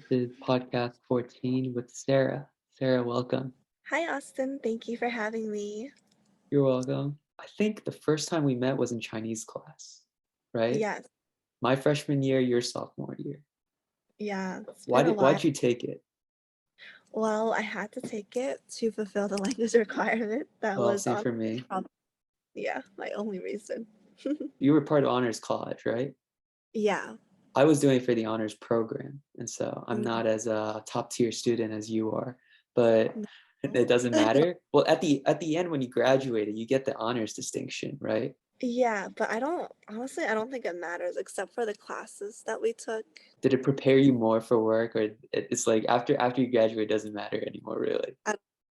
This is podcast 14 with Sarah. Sarah, welcome. Hi, Austin. Thank you for having me. You're welcome. I think the first time we met was in Chinese class, right? Yes, My freshman year, your sophomore year. yeah, it's Why been a did while. why'd you take it? Well, I had to take it to fulfill the language requirement. That Well, was same on, for me. yeah, my only reason. You were part of honors college, right? Yeah. I was doing it for the honors program, and so I'm Mm, not as a top tier student as you are, but no. it doesn't matter. Well, at the end when you graduated, you get the honors distinction, right? Yeah, but I don't think it matters except for the classes that we took. Did it prepare you more for work, or it's like after you graduate, it doesn't matter anymore, really? I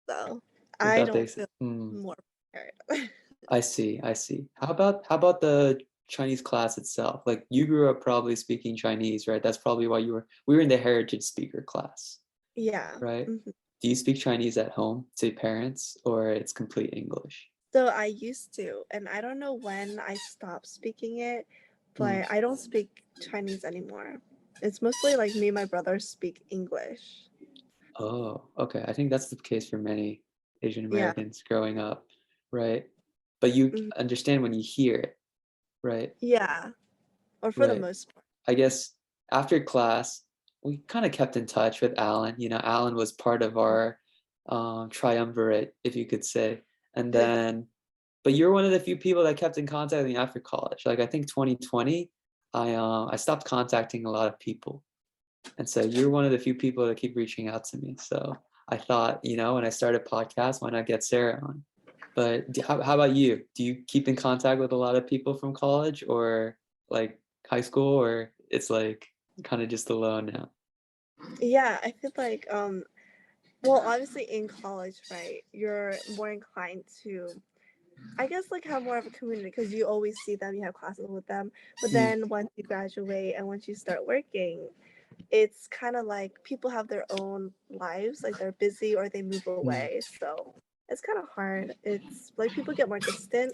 So Is I that don't basic? feel more prepared. I see, I see. How about the Chinese class itself? Like you grew up probably speaking Chinese, right? That's probably why we were in the heritage speaker class, Yeah. right? Mhm. Do you speak Chinese at home to parents, or it's complete English? So I used to, and I don't know when I stopped speaking it, Hmm. but I don't speak Chinese anymore. It's mostly like me and my brother speak English. Oh, okay. I think that's the case for many Asian Yeah. Americans growing up, right? But you Mhm. understand when you hear it, right? Yeah. Or for the Right. most part. I guess after class, we kind of kept in touch with Alan. Alan was part of our triumvirate, if you could say. And then, but you're one of the few people that kept in contact with me after college. Like I think 2020, I stopped contacting a lot of people, and so you're one of the few people that keep reaching out to me. So I thought, when I started podcast, why not get Sarah on? But how about you? Do you keep in contact with a lot of people from college or like high school, or it's like kind of just alone now? Yeah, I feel like well, obviously in college, right? You're more inclined to I guess like have more of a community because you always see them, you have classes with them. But Mm, then once you graduate and once you start working, it's kind of like people have their own lives, like they're busy or they move mm. away. So it's kind of hard. It's like people get more distant.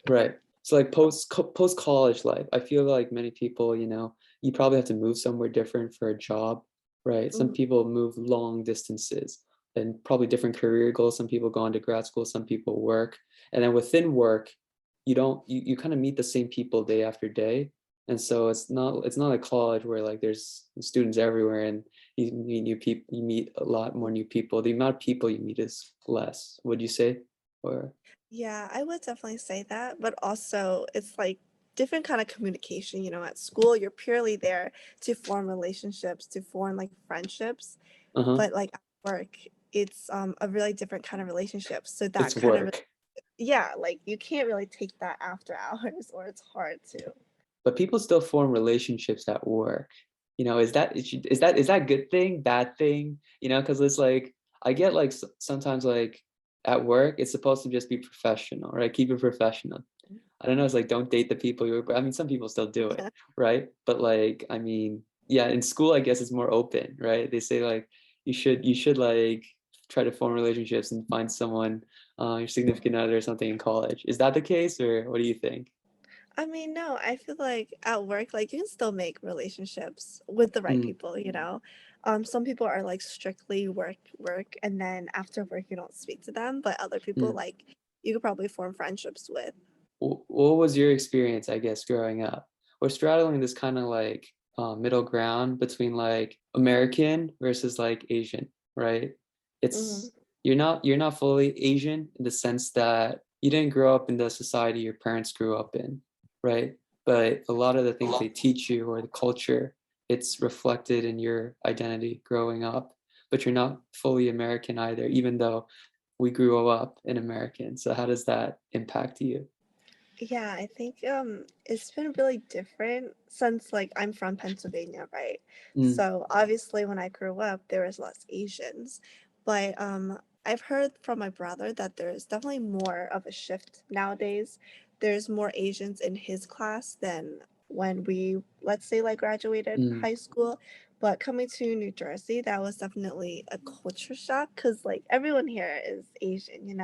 Right. So like post college life, I feel like many people, you probably have to move somewhere different for a job, right? Some Mhm. people move long distances and probably different career goals. Some people go into grad school, some people work. And then within work, you kind of meet the same people day after day. And so it's not like college where like there's students everywhere and you meet new people, you meet a lot more new people. The amount of people you meet is less, would you say? Or Yeah, I would definitely say that, but also it's like different kind of communication, at school you're purely there to form relationships, to form like friendships, uh-huh. but like at work it's a really different kind of relationship. So that It's kind of work. yeah, like you can't really take that after hours or it's hard to. But people still form relationships at work. Is that good thing, bad thing? Because it's like I get like sometimes like at work it's supposed to just be professional, right? Keep it professional. I don't know. It's like don't date the people you work with. I mean, some people still do it, right? But like, I mean, yeah, in school I guess it's more open, right? They say like you should like try to form relationships and find someone, your significant other or something in college. Is that the case, or what do you think? I mean, no, I feel like at work, like you can still make relationships with the right Mm, people. Some people are like strictly work, work, and then after work you don't speak to them, but other people mm. like you could probably form friendships with. What was your experience, I guess, growing up? We're straddling this kind of like middle ground between like American versus like Asian, right? Hmm. It's you're not fully Asian in the sense that you didn't grow up in the society your parents grew up in, right? But a lot of the things they teach you or the culture, it's reflected in your identity growing up. But you're not fully American either, even though we grew up in American. So how does that impact you? Yeah, I think it's been really different since like I'm from Pennsylvania, right? Mm, So obviously when I grew up there was less Asians, but I've heard from my brother that there's definitely more of a shift nowadays. There's more Asians in his class than when we let's say like graduated mm. high school. But coming to New Jersey, that was definitely a culture shock because like everyone here is Asian.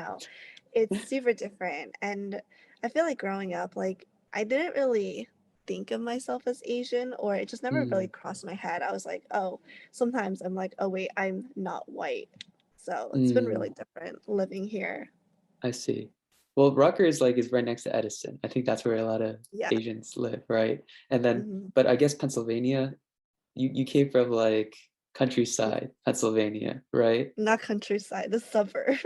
It's super different and I feel like growing up, like I didn't really. think of myself as Asian, or it just never really Mm, crossed my head. I was like, oh, sometimes I'm like, oh wait, I'm not white. So it's been really mm, different living here. I see. Well, Rutgers like is right next to Edison. I think that's where a lot of Yeah. Asians live, right? And then, Hmm. but I guess Pennsylvania, you came from like countryside Pennsylvania, right? Not countryside, the suburb.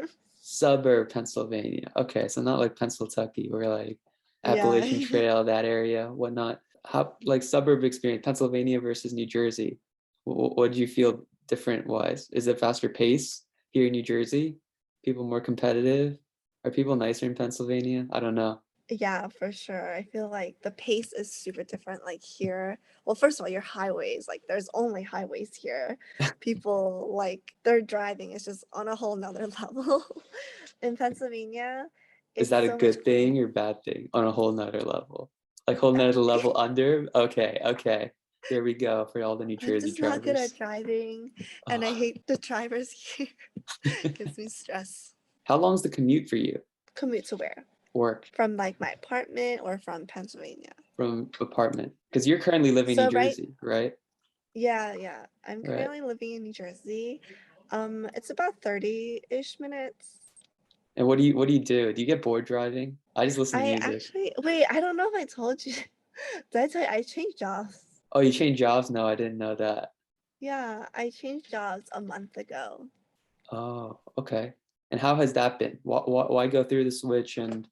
Suburb Pennsylvania. Okay, so not like Pennsylvania, where like Yeah. Appalachian Trail, that area, whatnot. How like suburb experience, Pennsylvania versus New Jersey. What do you feel different wise? Is it faster pace here in New Jersey? People more competitive? Are people nicer in Pennsylvania? I don't know. Yeah, for sure. I feel like the pace is super different. Like here, well, first of all, your highways, like there's only highways here. People like their driving is just on a whole nother level. In Pennsylvania, Is it's that a so much good green. thing or bad thing on a whole nother level? Like whole Bad nother level thing. under? Okay, okay. There we go for all the New I'm Jersey just not good at drivers. driving, and I Oh. hate the drivers here. Gives me stress. How long's the commute for you? Commute to where? Work From like my apartment or from Pennsylvania? from apartment? Because you're currently living in New So right, Jersey, right? yeah, yeah. I'm Right. currently living in New Jersey. It's about 30-ish minutes. And what do you do? Do you get bored driving? I just listen to I music. actually wait, I don't know if I told you. Did I tell you I changed jobs? Oh, you change jobs? No, I didn't know that. Yeah, I changed jobs a month ago. Oh, okay. And how has that been? Why go through the switch and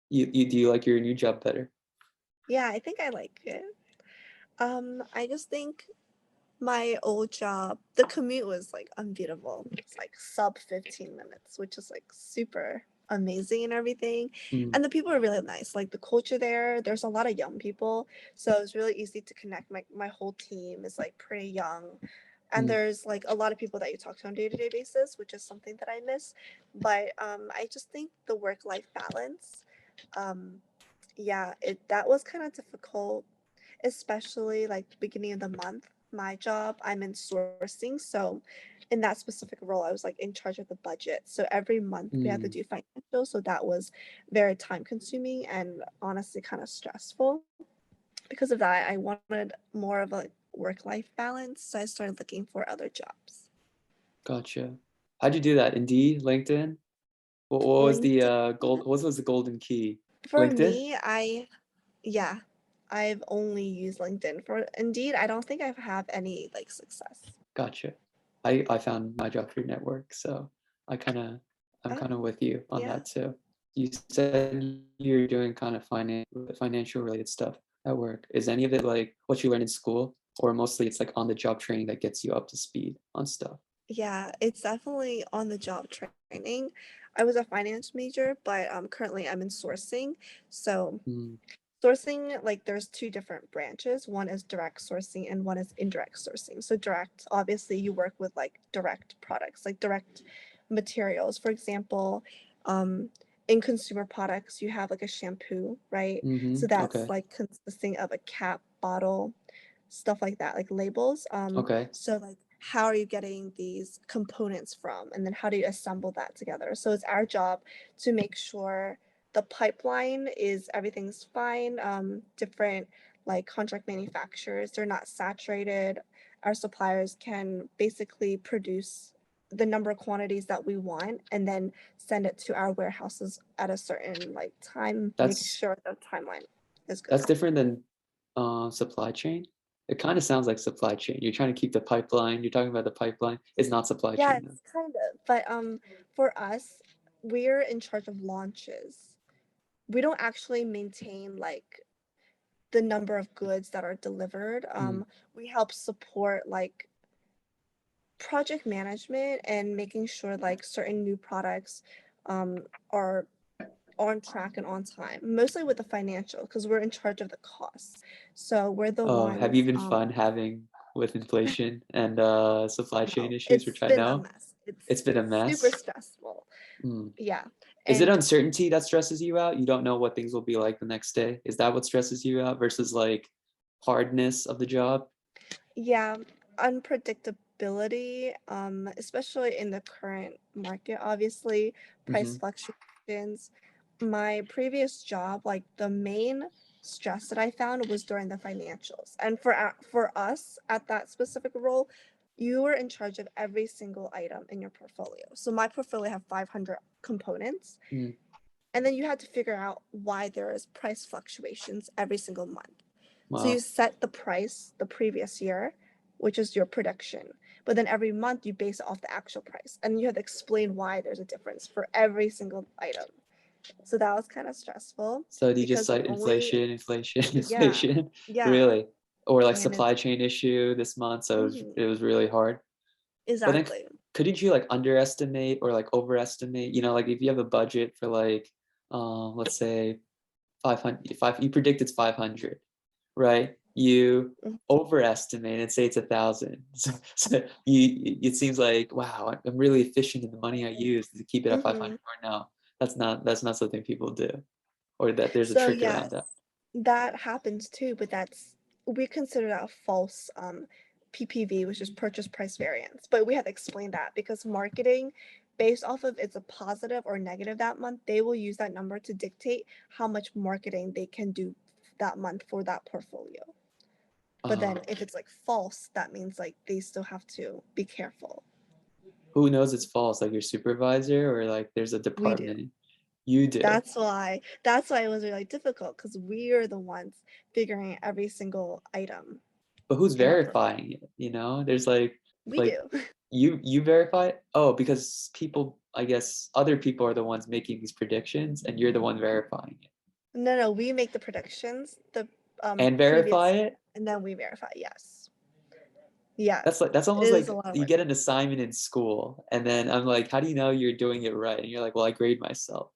you do you like your new job better? Yeah, I think I like it. I just think my old job, the commute was like unbeatable. It's like sub 15 minutes, which is like super amazing and everything. Mm, And the people are really nice. Like the culture there, there's a lot of young people. So it's really easy to connect. My whole team is like pretty young. And mm, there's like a lot of people that you talk to on day-to-day basis, which is something that I miss. But I just think the work-life balance, um, yeah, it that was kind of difficult, especially like the beginning of the month. My job, I'm in sourcing. So in that specific role, I was like in charge of the budget. So every month we had to mm. do financials. So that was very time consuming and honestly kind of stressful. Because of that, I wanted more of a work life balance. So I started looking for other jobs. Gotcha. How'd you do that? Indeed, LinkedIn? What was the LinkedIn, what was the golden key? for LinkedIn? me, yeah, I've only used LinkedIn. For Indeed, I don't think I have any like success. Gotcha. I found my job through network, so I kind of I'm kind of Oh, with you on yeah. that too. You said you're doing kind of financial related stuff at work. Is any of it like what you learned in school, or mostly it's like on the job training that gets you up to speed on stuff? Yeah, it's definitely on the job training. I was a finance major, but currently I'm in sourcing. So Mm, sourcing, like there's two different branches. One is direct sourcing and one is indirect sourcing. So direct, obviously you work with like direct products, like direct materials. For example, um, in consumer products, you have like a shampoo, right? So that's okay. like consisting of a cap, bottle, stuff like that, like labels. Okay. So like how are you getting these components from, and then how do you assemble that together? So it's our job to make sure the pipeline is everything's fine. Different like contract manufacturers, they're not saturated. Our suppliers can basically produce the number of quantities that we want and then send it to our warehouses at a certain like time, make That's sure the timeline is good. that's different than supply chain. It kind of sounds like supply chain. You're trying to keep the pipeline. You're talking about the pipeline. It's not supply Yeah, chain though. it's kind of, but for us, we're in charge of launches. We don't actually maintain like the number of goods that are delivered. Mm. We help support like project management and making sure like certain new products are on track and on time, mostly with the financial, because we're in charge of the costs. So we're the Oh, have you ones, been fun having with inflation and supply chain no, issues, it's which I been a know mess. It's it's been a super mess. stressful. Mm. Yeah. Is it And uncertainty that stresses you out? You don't know what things will be like the next day. Is that what stresses you out versus like hardness of the job? yeah, unpredictability, especially in the current market, obviously, price Hmm. fluctuations. My previous job, like the main stress that I found was during the financials. And for us at that specific role, you were in charge of every single item in your portfolio. So my portfolio have 500 components, Mm, and then you had to figure out why there is price fluctuations every single month. So you wow. set the price the previous year, which is your prediction. But then every month you base it off the actual price. And you have to explain why there's a difference for every single item. So that was kind of stressful So do you just because we cite only, inflation, inflation, yeah, inflation? yeah. Really? Or like And it's supply chain issue this month, so mhm, it was really hard. But then exactly. couldn't you like underestimate or like overestimate? You know, like if you have a budget for like, let's say 500, you predict it's 500, right? You Mhm, overestimate and say it's 1,000. So it seems like, wow, I'm really efficient in the money I use to keep it at 500. mhm. Or no, that's not something people do, or that there's a So trick yes, around that. that happens too, but that's we consider that a false PPV, which is purchase price variance. But we have to explain that because marketing, based off of it's a positive or negative that month, they will use that number to dictate how much marketing they can do that month for that portfolio. But then Uh, if it's like false, that means like they still have to be careful. who knows it's false? Like your supervisor or like there's a We do. department? You do. That's why it was really difficult because we're the ones figuring every single item But who's in our portfolio. verifying it? You know, there's We like do. you verify it? Oh, because people, I guess other people are the ones making these predictions and you're the one verifying it. No, no, we make the predictions, the And verify previous year, it? and then we verify. Yes, That's yes, it almost is a like lot of you work. get an assignment in school and then I'm like, how do you know you're doing it right? And you're like, well, I grade myself.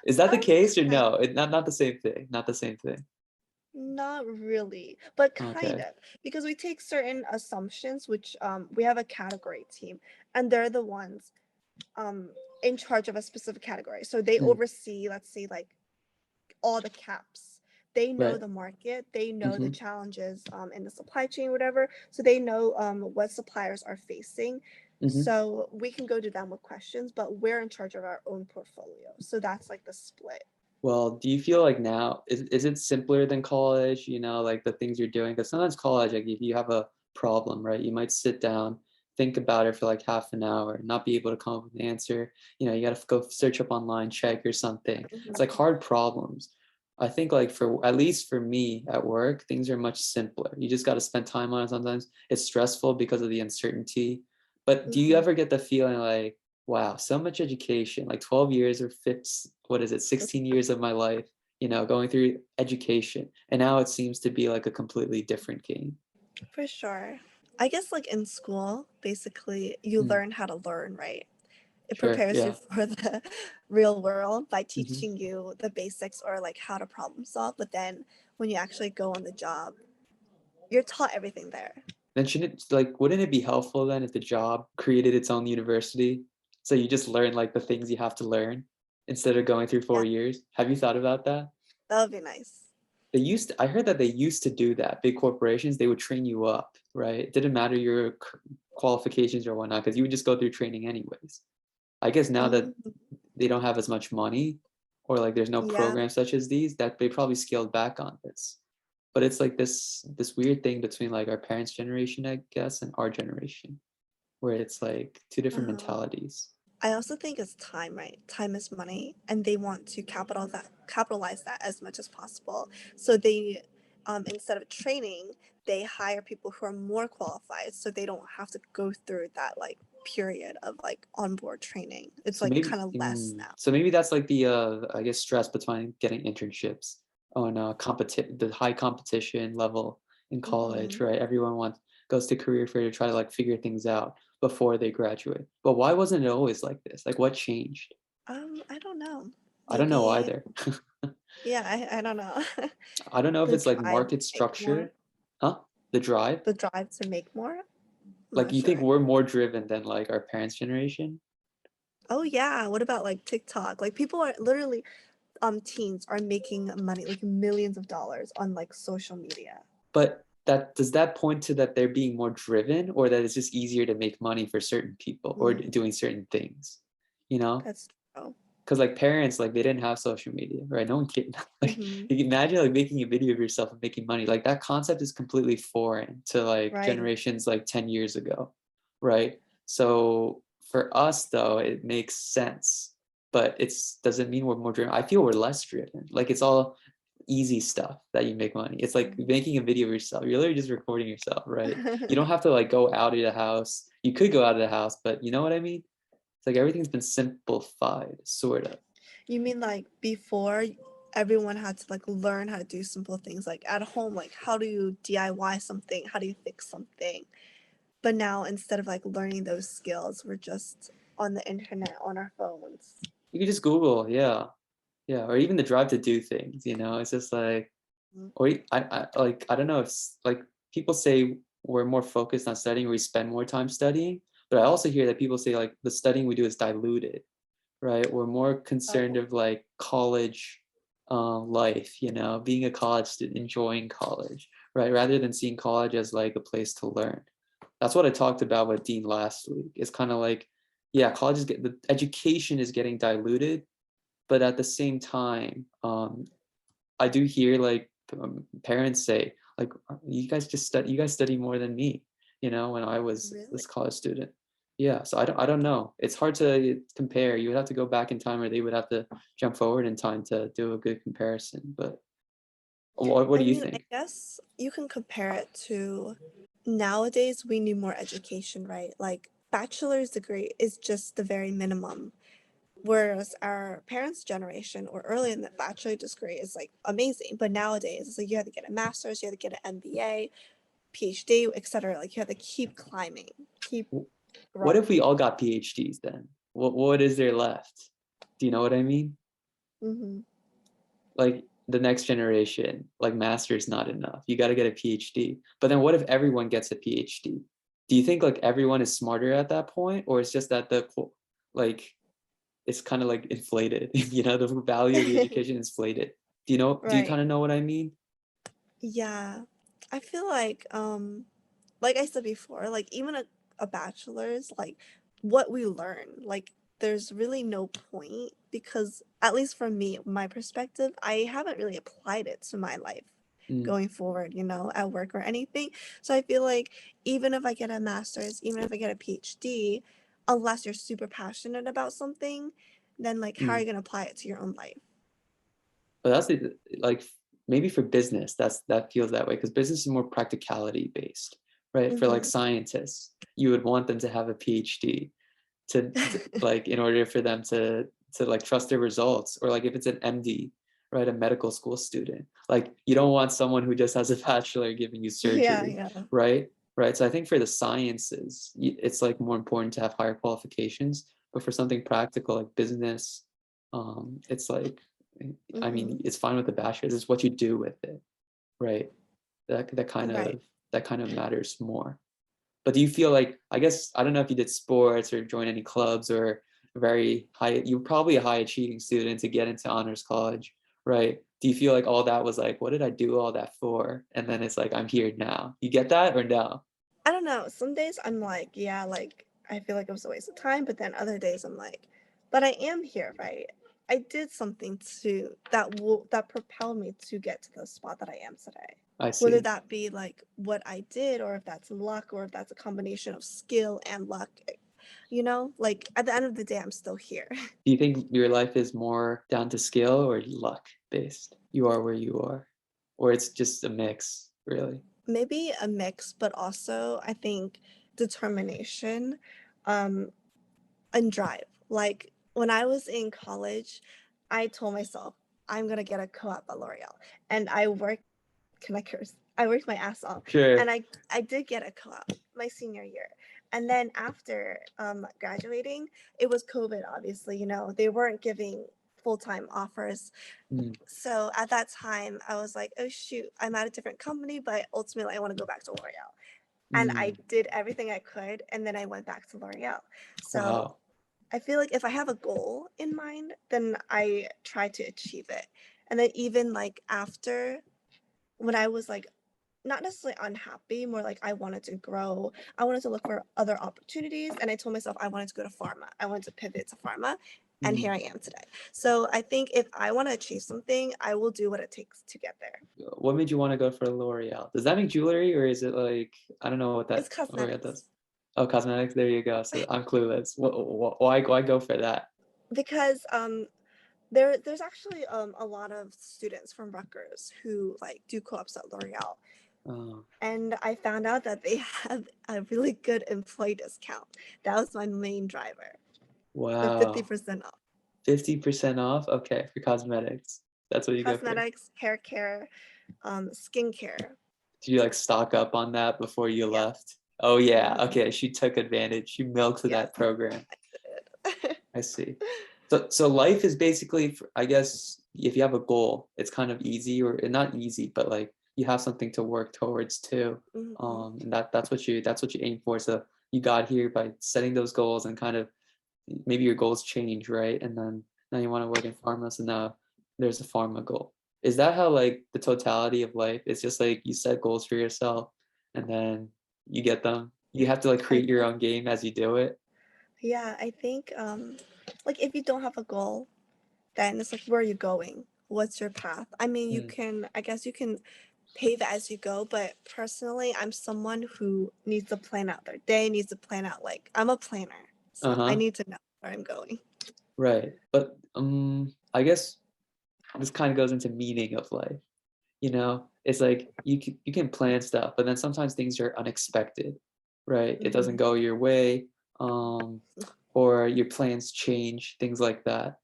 Is that the case or Kind no? Not the same thing. Not the same thing. Not really, but kind Okay. of, because we take certain assumptions, which we have a category team, and they're the ones um in charge of a specific category. So they Mm, oversee, let's say, like all the caps. They know right. the market, they know the Hmm. challenges in the supply chain, whatever. So they know what suppliers are facing. Hmm. So we can go to them with questions, but we're in charge of our own portfolio. So that's like the split. Well, do you feel like now is it simpler than college? You know, like the things you're doing? Because sometimes college, like if you have a problem, right, you might sit down, think about it for like half an hour, not be able to come up with an answer. You know, you got to go search up online, check or something. It's like Mhm. hard problems. I think like for at least for me at work, things are much simpler. You just got to spend time on it. Sometimes it's stressful because of the uncertainty. But do you Mhm. ever get the feeling like, wow, so much education, like 12 years or what is it, 16 years of my life, you know, going through education. And now it seems to be like a completely different game. For sure. I guess like in school, basically you Mm, learn how to learn, right? It sure. prepares you Yeah. for the real world by Hmm. teaching you the basics or like how to problem solve. But then when you actually go on the job, you're taught everything there. Then shouldn't like wouldn't it be helpful then if the job created its own university? So you just learn like the things you have to learn instead of going through Yeah, 4 years. Have you thought about that? that would be nice. I heard that they used to do that. Big corporations, they would train you up, right? It didn't matter your qualifications or whatnot, because you would just go through training anyways. I guess now that Mhm. they don't have as much money or like there's no Yeah. programs such as these, that they probably scaled back on this. But it's like this weird thing between like our parents' generation, I guess, and our generation, where it's like two different Uh-huh. mentalities. I also think it's time, right? Time is money, and they want to capitalize that as much as possible. So they, instead of training, they hire people who are more qualified, so they don't have to go through that like period of like onboard training. It's So like maybe kind of less now. so maybe that's like the I guess stress between getting internships on the high competition level in college, Hmm. right? Everyone wants goes to career fair to try to like figure things out before they graduate. But why wasn't it always like this? Like what changed? I don't know. I don't know Maybe, either. yeah, I don't know. I don't know if The it's like drive market to make more, structure, huh? The drive. the drive to make more. I'm Like not you think sure. we're more driven than like our parents' generation? Oh yeah, what about like TikTok? Like people are literally teens are making money like millions of dollars on like social media. But that does that point to that they're being more driven or that it's just easier to make money for certain people or Mm, doing certain things, you know? that's true. because like parents, like they didn't have social media, right? No one can like Mm-hmm. you can imagine like making a video of yourself and making money. Like that concept is completely foreign to like Right. generations like 10 years ago, right? So for us though, it makes sense, but it's doesn't mean we're more driven. I feel we're less driven. Like it's all easy stuff that you make money. It's like Mhm. making a video of yourself. You're literally just recording yourself, right? You don't have to like go out of the house. You could go out of the house, but you know what I mean? It's like everything's been simplified, sort of. You mean like before everyone had to like learn how to do simple things like at home, like how do you DIY something? How do you fix something? But now instead of like learning those skills, we're just on the internet on our phones. You can just Google, yeah, yeah, or even the drive to do things. It's just like, Mhm. or like I don't know if like people say we're more focused on studying, or we spend more time studying, but I also hear that people say like the studying we do is diluted, right? We're more concerned Oh, of like college life, being a college student, enjoying college, right? Rather than seeing college as like a place to learn. That's what I talked about with Dean last week. It's kind of like, yeah, the education is getting diluted, but at the same time, I do hear like parents say, like, you guys study more than me, when I was really? this college student. Yeah, so I don't know. It's hard to compare. You would have to go back in time, or they would have to jump forward in time to do a good comparison. But what I do you mean, I think? guess you can compare it to nowadays we need more education, right? Like bachelor's degree is just the very minimum. Whereas our parents' generation or early in the bachelor degree is like amazing. But nowadays it's like you have to get a master's, you have to get an MBA, PhD, etc. Like you have to keep climbing, keep What if we growing. all got PhDs then? What is there left? Do you know what I mean? Hmm. Like the next generation, like master's not enough. You got to get a PhD. But then what if everyone gets a PhD? Do you think like everyone is smarter at that point, or it's just that like it's kind of like inflated? The value of the education is inflated. Do you Right. kind of know what I mean? Yeah. I feel like I said before, like even a bachelor's, like what we learn, like there's really no point because at least from me, my perspective, I haven't really applied it to my life Mm, going forward, at work or anything. So I feel like even if I get a master's, even if I get a PhD, unless you're super passionate about something, then like how are mm. you gonna apply it to your own life? But like maybe for business, that feels that way because business is more practicality based, right? For like Mm-hmm. scientists, you would want them to have a PhD to like in order for them to like trust their results, or like if it's an MD, right, a medical school student, like you don't want someone who just has a bachelor giving you Yeah, surgery, yeah. right. So I think for the sciences it's like more important to have higher qualifications, but for something practical like business, it's like, I Mm-hmm. mean, it's fine with the bachelor's, it's what you do with it, right? that kind Right. of that kind of matters more. But do you feel like, I guess, I don't know if you did sports or joined any clubs, or very high, you're probably a high achieving student to get into honors college, right? Do you feel like all that was like, what did I do all that for? And then it's like, I'm here now. You get that or no? I don't know. Some days I'm like, yeah, like I feel like it was a waste of time, but then other days I'm like, but I am here, right? I did something to that propelled me to get to the spot that I am today. I Whether see. that be like what I did, or if that's luck, or if that's a combination of skill and luck, like at the end of the day, I'm still here. Do you think your life is more down to skill or luck based? You are where you are, or it's just a mix, really? Maybe a mix, but also I think determination. Um, and drive. Like when I was in college, I told myself I'm gonna get a co-op at L'Oreal, and I worked. Can I curse? I worked my ass off, and Sure. I did get a co-op my senior year. And then after graduating, it was COVID. Obviously, they weren't giving full-time offers. Mm, So at that time, I was like, oh shoot, I'm at a different company, but ultimately I want to go back to L'Oreal. And I mm, did everything I could, and then I went back to L'Oreal. So wow. I feel like if I have a goal in mind, then I try to achieve it. And then even like after, when I was like not necessarily unhappy, more like I wanted to grow, I wanted to look for other opportunities, and I told myself I wanted to go to pharma. I wanted to pivot to pharma. and here Mm. I am today. So I think if I want to achieve something, I will do what it takes to get there. What made you want to go for L'Oreal? Does that make jewelry or is it like I don't know what It's that L'Oreal does? cosmetics Oh, cosmetics. There you go. So I'm clueless. Why go for that? because there's actually a lot of students from Rutgers who like do co-ops at L'Oreal, Oh, and I found out that they have a really good employee discount. That was my main driver. The wow. 50% off. 50% off? Okay, for cosmetics. That's what you go for. Cosmetics, hair care, skincare. Did you like stock up on that before you Yeah. left? Oh yeah. Hmm. Okay, she took advantage. She milked Yes, that program. I did. I see. So life is basically, I guess, if you have a goal, it's kind of easy or not easy, but like you have something to work towards too. Hmm. And that's what you aim for. So you got here by setting those goals and kind of maybe your goals change, right? And then now you want to work in pharma, so now there's a pharma goal. Is that how like the totality of life? It's just like you set goals for yourself and then you get them. You have to like I create your own game as you do it. Yeah, I think like if you don't have a goal, then it's like where are you going? What's your path? I mean, you Mm. can I guess you can pave it as you go, but personally, I'm someone who needs to plan out their day, needs to plan out like I'm a planner. So I Uh-huh. need to know where I'm going. Right. But I guess this kind of goes into meaning of life. It's like you can plan stuff, but then sometimes things are unexpected, right? It doesn't Hmm. go your way, um, or your plans change, things like that.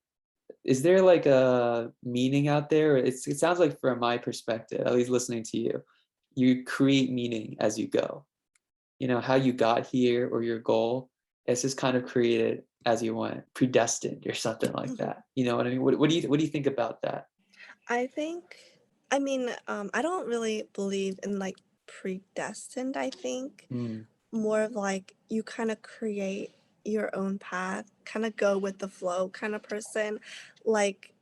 Is there like a meaning out there? It sounds like from my perspective, at least listening to you, you create meaning as you go. How you got here or your goal, it's just kind of created as you went, predestined or something like that. You know what I mean? What do you think about that? I think, I mean, I don't really believe in like predestined. I think Mm, more of like you kind of create your own path, kind of go with the flow kind of person. Like,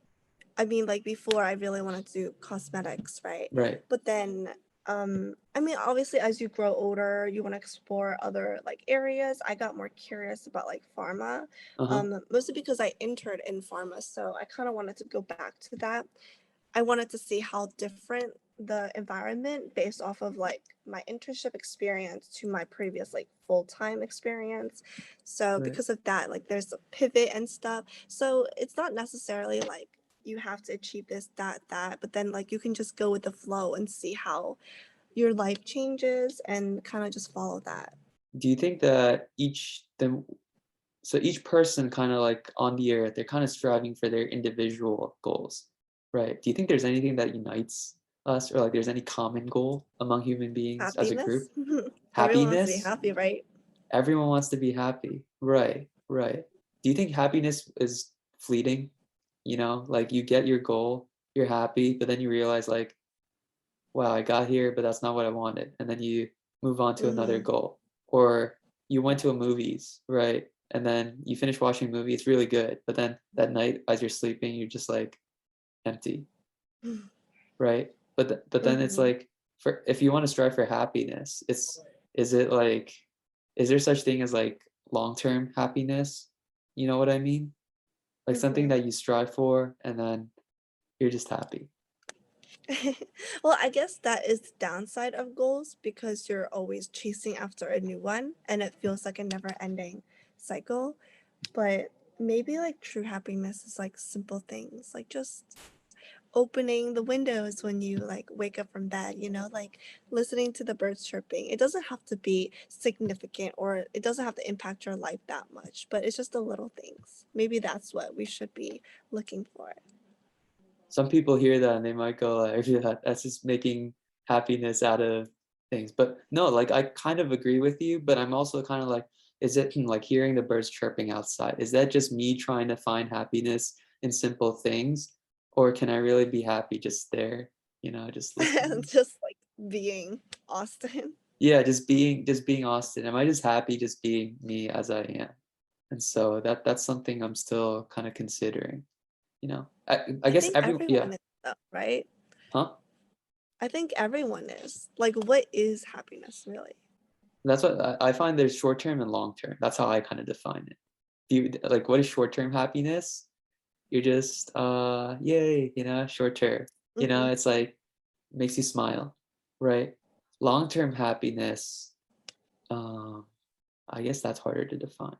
I mean, like before, I really wanted to do cosmetics, right? right. But then, I mean, obviously, as you grow older, you want to explore other like areas. I got more curious about like pharma, Uh-huh. mostly because I entered in pharma, so I kind of wanted to go back to that. I wanted to see how different the environment based off of like my internship experience to my previous like full-time experience. So Right. because of that, like there's a pivot and stuff. So it's not necessarily like you have to achieve this, that, but then like you can just go with the flow and see how your life changes and kind of just follow that. Do you think that each person kind of like on the earth, they're kind of striving for their individual goals, right? Do you think there's anything that unites us or like there's any common goal among human beings as a Happiness. group? Everyone wants to be Happiness? happy, right? Everyone wants to be happy. Right, right. Do you think happiness is fleeting? Like you get your goal, you're happy, but then you realize like, wow, I got here, but that's not what I wanted. And then you move on to another Hmm. goal. Or you went to a movies, right? And then you finish watching a movie, it's really good. But then that night as you're sleeping, you're just like empty, right? But then it's Hmm. like for if you want to strive for happiness, is it like is there such thing as like long-term happiness? You know what I mean? Like something Hmm. that you strive for and then you're just happy. Well, I guess that is the downside of goals because you're always chasing after a new one and it feels like a never ending cycle. But maybe like true happiness is like simple things, like just opening the windows when you like wake up from bed, like listening to the birds chirping. It doesn't have to be significant or it doesn't have to impact your life that much, but it's just the little things. Maybe that's what we should be looking for. Some people hear that and they might go like, yeah, that's just making happiness out of things. But no, like I kind of agree with you, but I'm also kind of like, is it like hearing the birds chirping outside? Is that just me trying to find happiness in simple things? Or can I really be happy just there, just listening? Just like being Austin. Yeah, just being Austin. Am I just happy just being me as I am? And so that's something I'm still kind of considering, I I guess think everyone, yeah. everyone is though, right? Huh? I think everyone is. Like, what is happiness really? That's what I find there's short term and long term. That's how I kind of define it. Like what is short term happiness? You're just yay, short term. Mhm. It's like makes you smile, right? Long-term happiness, um, I guess that's harder to define.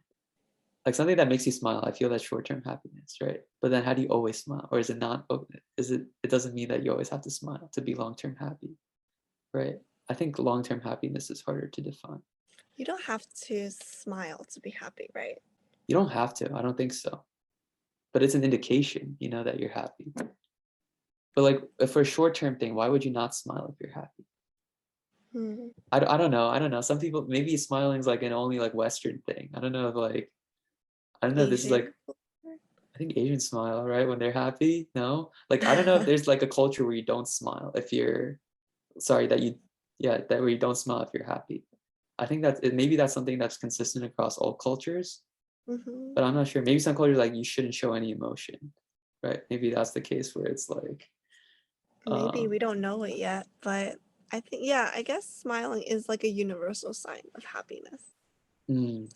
Like something that makes you smile, I feel that's short-term happiness, right? But then how do you always smile? Or is it not, is it, it doesn't mean that you always have to smile to be long-term happy, right? I think long-term happiness is harder to define. You don't have to smile to be happy, right? You don't have to, I don't think so. But it's an indication, that you're happy. But like for a short-term thing, why would you not smile if you're happy? Hmm. I don't know. I don't know. Some people, maybe smiling is like an only like Western thing. I don't know if like, I don't know if this is like, Asian. I think Asians smile, right? When they're happy. No? Like, I don't know if there's like a culture where you don't smile if you're, sorry, yeah, that where you don't smile if you're happy. I think maybe that's something that's consistent across all cultures, Hmm. but I'm not sure. Maybe some cultures like you shouldn't show any emotion, right? Maybe that's the case where it's like, Maybe we don't know it yet, but I think, yeah, I guess smiling is like a universal sign of happiness. mm,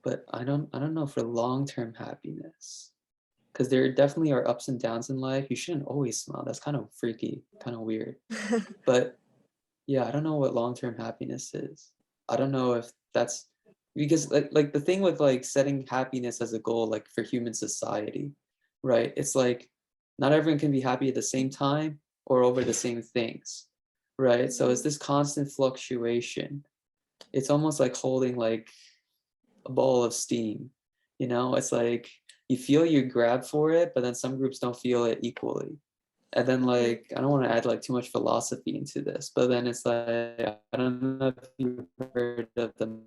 but I don't know for long-term happiness. Because there definitely are ups and downs in life. You shouldn't always smile. That's kind of freaky, kind of weird. But yeah, I don't know what long-term happiness is. I don't know if that's because like the thing with like setting happiness as a goal, like for human society, right? It's like not everyone can be happy at the same time or over the same things, right? So it's Mhm. this constant fluctuation. It's almost like holding like a ball of steam. It's like you feel you grab for it, but then some groups don't feel it equally. And then Mhm. like I don't want to add like too much philosophy into this, but then it's like I don't know if you've heard of the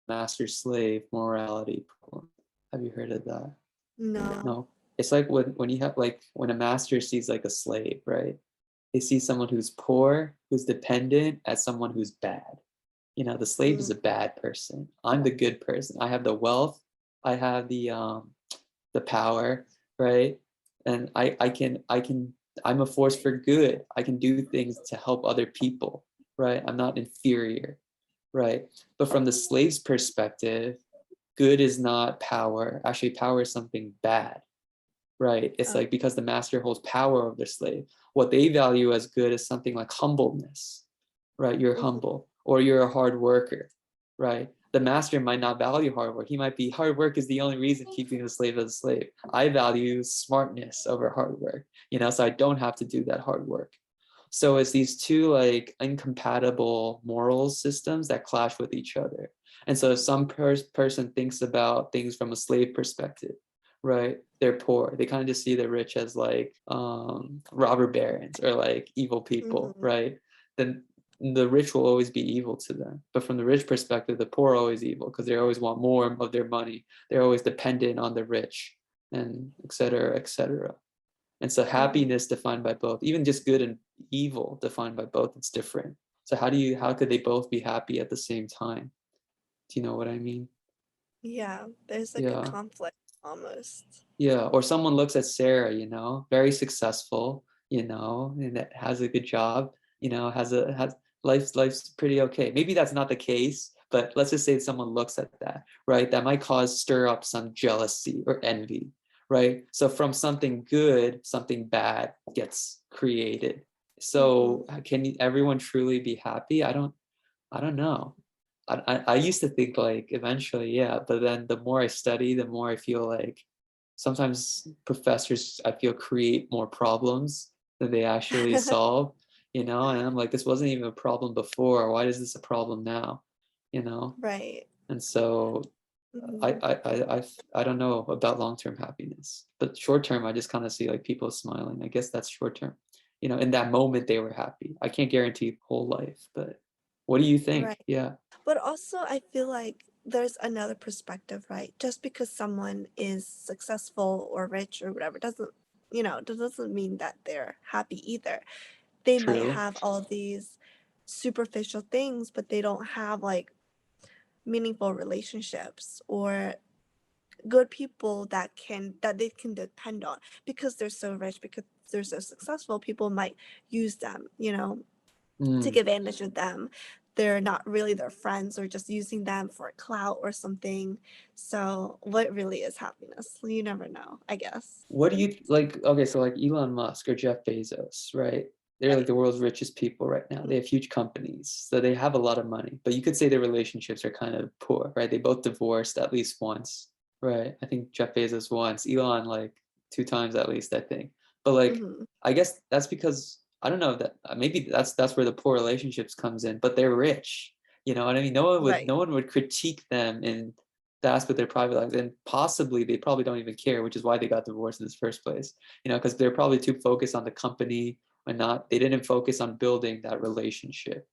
master slave morality problem. Have you heard of that? No. No. It's like when you have like when a master sees like a slave, right? They see someone who's poor, who's dependent, as someone who's bad. The slave is Mm. a bad person. I'm the good person. I have the wealth. I have the power, right? And I'm a force for good. I can do things to help other people, right? I'm not inferior, right? But from the slave's perspective, good is not power. Actually, power is something bad, right? It's Oh. like because the master holds power over the slave, what they value as good is something like humbleness, right? You're Mhm. humble or you're a hard worker, right? The master might not value hard work. He might be hard work is the only reason keeping the slave as a slave. I value smartness over hard work, so I don't have to do that hard work. So it's these two like incompatible moral systems that clash with each other. And so if some person thinks about things from a slave perspective, right? They're poor. They kind of just see the rich as like robber barons or like evil people, Mhm. right? Then the rich will always be evil to them. But from the rich perspective, the poor are always evil because they always want more of their money. They're always dependent on the rich and et cetera, et cetera. And so Mhm. happiness defined by both, even just good and evil defined by both, it's different. So how could they both be happy at the same time? Do you know what I mean? Yeah, there's like a Yeah. conflict almost. Yeah. Or someone looks at Sarah, very successful, and that has a good job, has life's pretty okay. Maybe that's not the case, but let's just say someone looks at that, right? That might stir up some jealousy or envy, right? So from something good, something bad gets created. Mhm. So can everyone truly be happy? I don't know. I used to think like eventually, yeah, but then the more I study, the more I feel like sometimes professors I feel create more problems than they actually solve, and I'm like, this wasn't even a problem before. Why is this a problem now? You know? Right. And so I Mhm. I I I, I don't know about long-term happiness, but short-term I just kind of see like people smiling. I guess that's short-term. In that moment they were happy. I can't guarantee whole life, but what do you think? Right. Yeah. But also, I feel like there's another perspective, right? Just because someone is successful or rich or whatever that doesn't mean that they're happy either. They might True. have all these superficial things, but they don't have like meaningful relationships or good people that they can depend on because they're so rich, because they're so successful. People might use them, take Mm, advantage of them they're not really their friends or just using them for clout or something. So what really is happiness? You never know, I guess. What do you like? Okay, so like Elon Musk or Jeff Bezos, right? They're like Right. the world's richest people right now. They have huge companies, so they have a lot of money. But you could say their relationships are kind of poor, right? They both divorced at least once, right? I think Jeff Bezos once, Elon like 2 times at least, I think. But like, Hmm. I guess that's because I don't know that maybe that's where the poor relationships comes in. But they're rich, you know what I mean? Right. No one would critique them in that's with their private lives, and possibly they probably don't even care, which is why they got divorced in this first place, you know, because they're probably too focused on the company and not they didn't focus on building that relationship,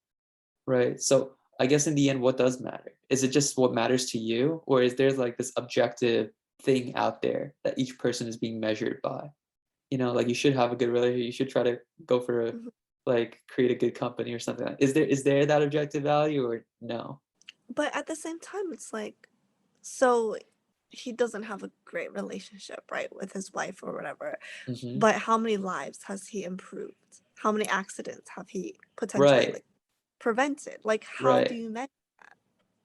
right? So I guess in the end, what does matter? Is it just what matters to you, or is there like this objective thing out there that each person is being measured by? You know, like you should have a good relationship, you should try to go for a Mhm. like create a good company or something. Is there that objective value or no? But at the same time, it's like, so he doesn't have a great relationship, right, with his wife or whatever. Hmm. But how many lives has he improved? How many accidents have he potentially Right, like prevented? Like, how do right. you measure that?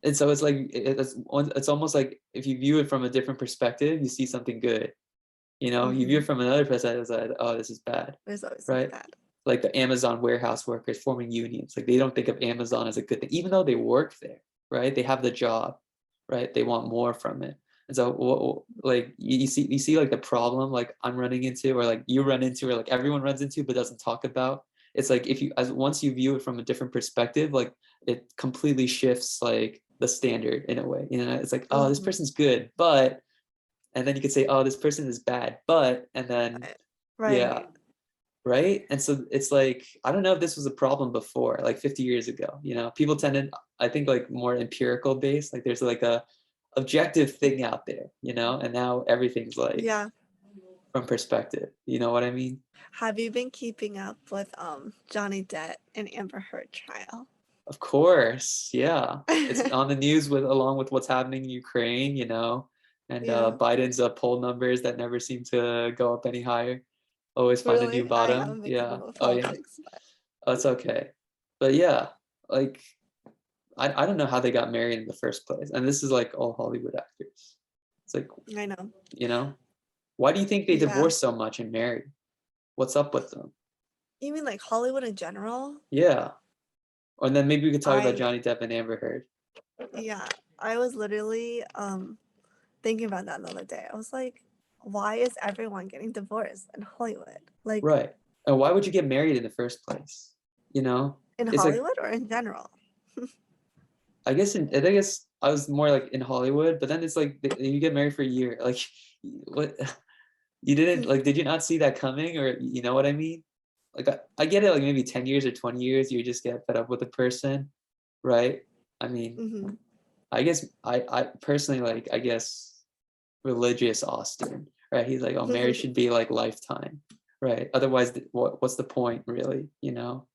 And so it's like it's almost like if you view it from a different perspective, you see something good. You know, you view Hmm. it from another perspective, it's like, oh, this is bad, There's always something right? bad. Like the Amazon warehouse workers forming unions. Like they don't think of Amazon as a good thing, even though they work there, right? They have the job, right? They want more from it. And so like you see like the problem like I'm running into or like you run into or like everyone runs into but doesn't talk about. It's like if you as once you view it from a different perspective, like it completely shifts like the standard in a way. You know, it's like, oh, this Hmm. person's good, but and then you could say, oh, this person is bad, but and then Right. yeah, Right. right. And so it's like I don't know if this was a problem before, like 50 years ago. You know, people tended, I think, like more empirical based. Like there's like a objective thing out there, you know, and now everything's like Yeah. from perspective. You know what I mean? Have you been keeping up with Johnny Depp and Amber Heard trial? Of course, yeah. It's on the news with along with what's happening in Ukraine, you know, and Yeah. Biden's poll numbers that never seem to go up any higher. Always find a new Really? I bottom. haven't been keeping Yeah. up with Oh yeah. politics, but Oh, it's okay. But yeah, like I don't know how they got married in the first place. And this is like all Hollywood actors. It's like, I know. you know, why do you think they Yeah. divorce so much and marry? What's up with them? You mean like Hollywood in general? Yeah. And then maybe we could talk about I Johnny Depp and Amber Heard. Yeah, I was literally thinking about that the other day. I was like, why is everyone getting divorced in Hollywood? Like Right. And why would you get married in the first place? You know? in It's like Hollywood or in general? I guess I was more like in Hollywood, but then it's like you get married for a year. Like what you didn't like did you not see that coming or you know what I mean? Like I get it like maybe 10 years or 20 years you just get fed up with a person, right? I mean, Hmm. I guess I personally like I guess religious Austin, right? He's like, oh, marriage should be like lifetime, right? Otherwise, what's the point, really? You know,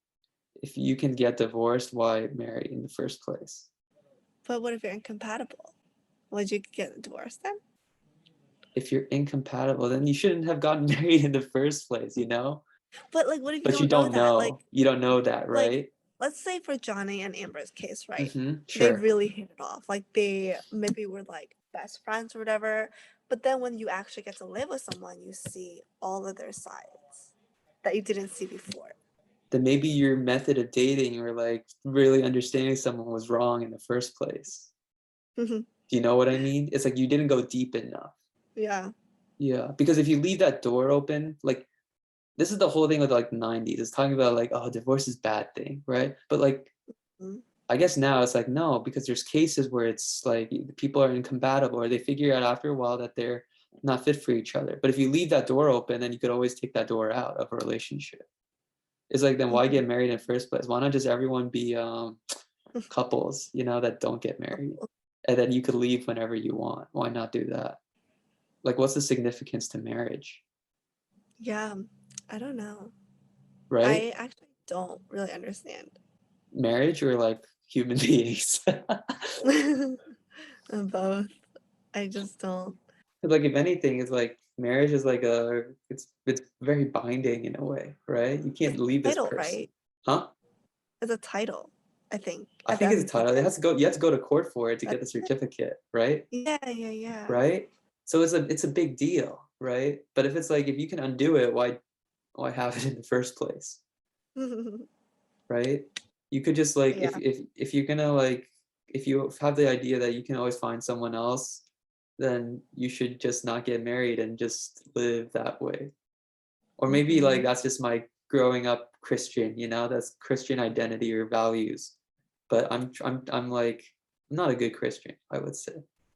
if you can get divorced, why marry in the first place? But what if you're incompatible? Would you get divorced then? If you're incompatible, then you shouldn't have gotten married in the first place, you know? But like, what if you But you don't know don't that? know. You don't know that, Like, right? let's say for Johnny and Amber's case, right? Mm-hmm. They Sure. really hit it off. Like they maybe were like best friends or whatever. But then when you actually get to live with someone, you see all of their sides that you didn't see before. Then maybe your method of dating or like really understanding someone was wrong in the first place. Do you know what I mean? It's like you didn't go deep enough. Yeah. Yeah, because if you leave that door open, like this is the whole thing with like the 90s. It's talking about like, oh, divorce is bad thing, right? But like Mhm. I guess now it's like no, because there's cases where it's like people are incompatible or they figure out after a while that they're not fit for each other. But if you leave that door open, then you could always take that door out of a relationship. It's like then why Mhm. get married in the first place? Why not just everyone be couples, you know, that don't get married? And then you could leave whenever you want. Why not do that? Like what's the significance to marriage? Yeah. I don't know. Right? I actually don't really understand. Marriage or like human beings? Both. I just don't. Like if anything, it's like marriage is like a it's very binding in a way, right? You It's can't leave a this title, person. right? Huh? It's a title. I think I at the think end it's of a the title. It day. has to go. You have to go to court for it to get the That's it. certificate, right? Yeah, yeah, yeah. Right. So it's a big deal, right? But if it's like if you can undo it, why have it in the first place, right? You could just like Yeah. if you're gonna like if you have the idea that you can always find someone else, then you should just not get married and just live that way. Or maybe like Hmm. that's just my growing up Christian, that's Christian identity or values. But I'm like I'm not a good Christian, I would say.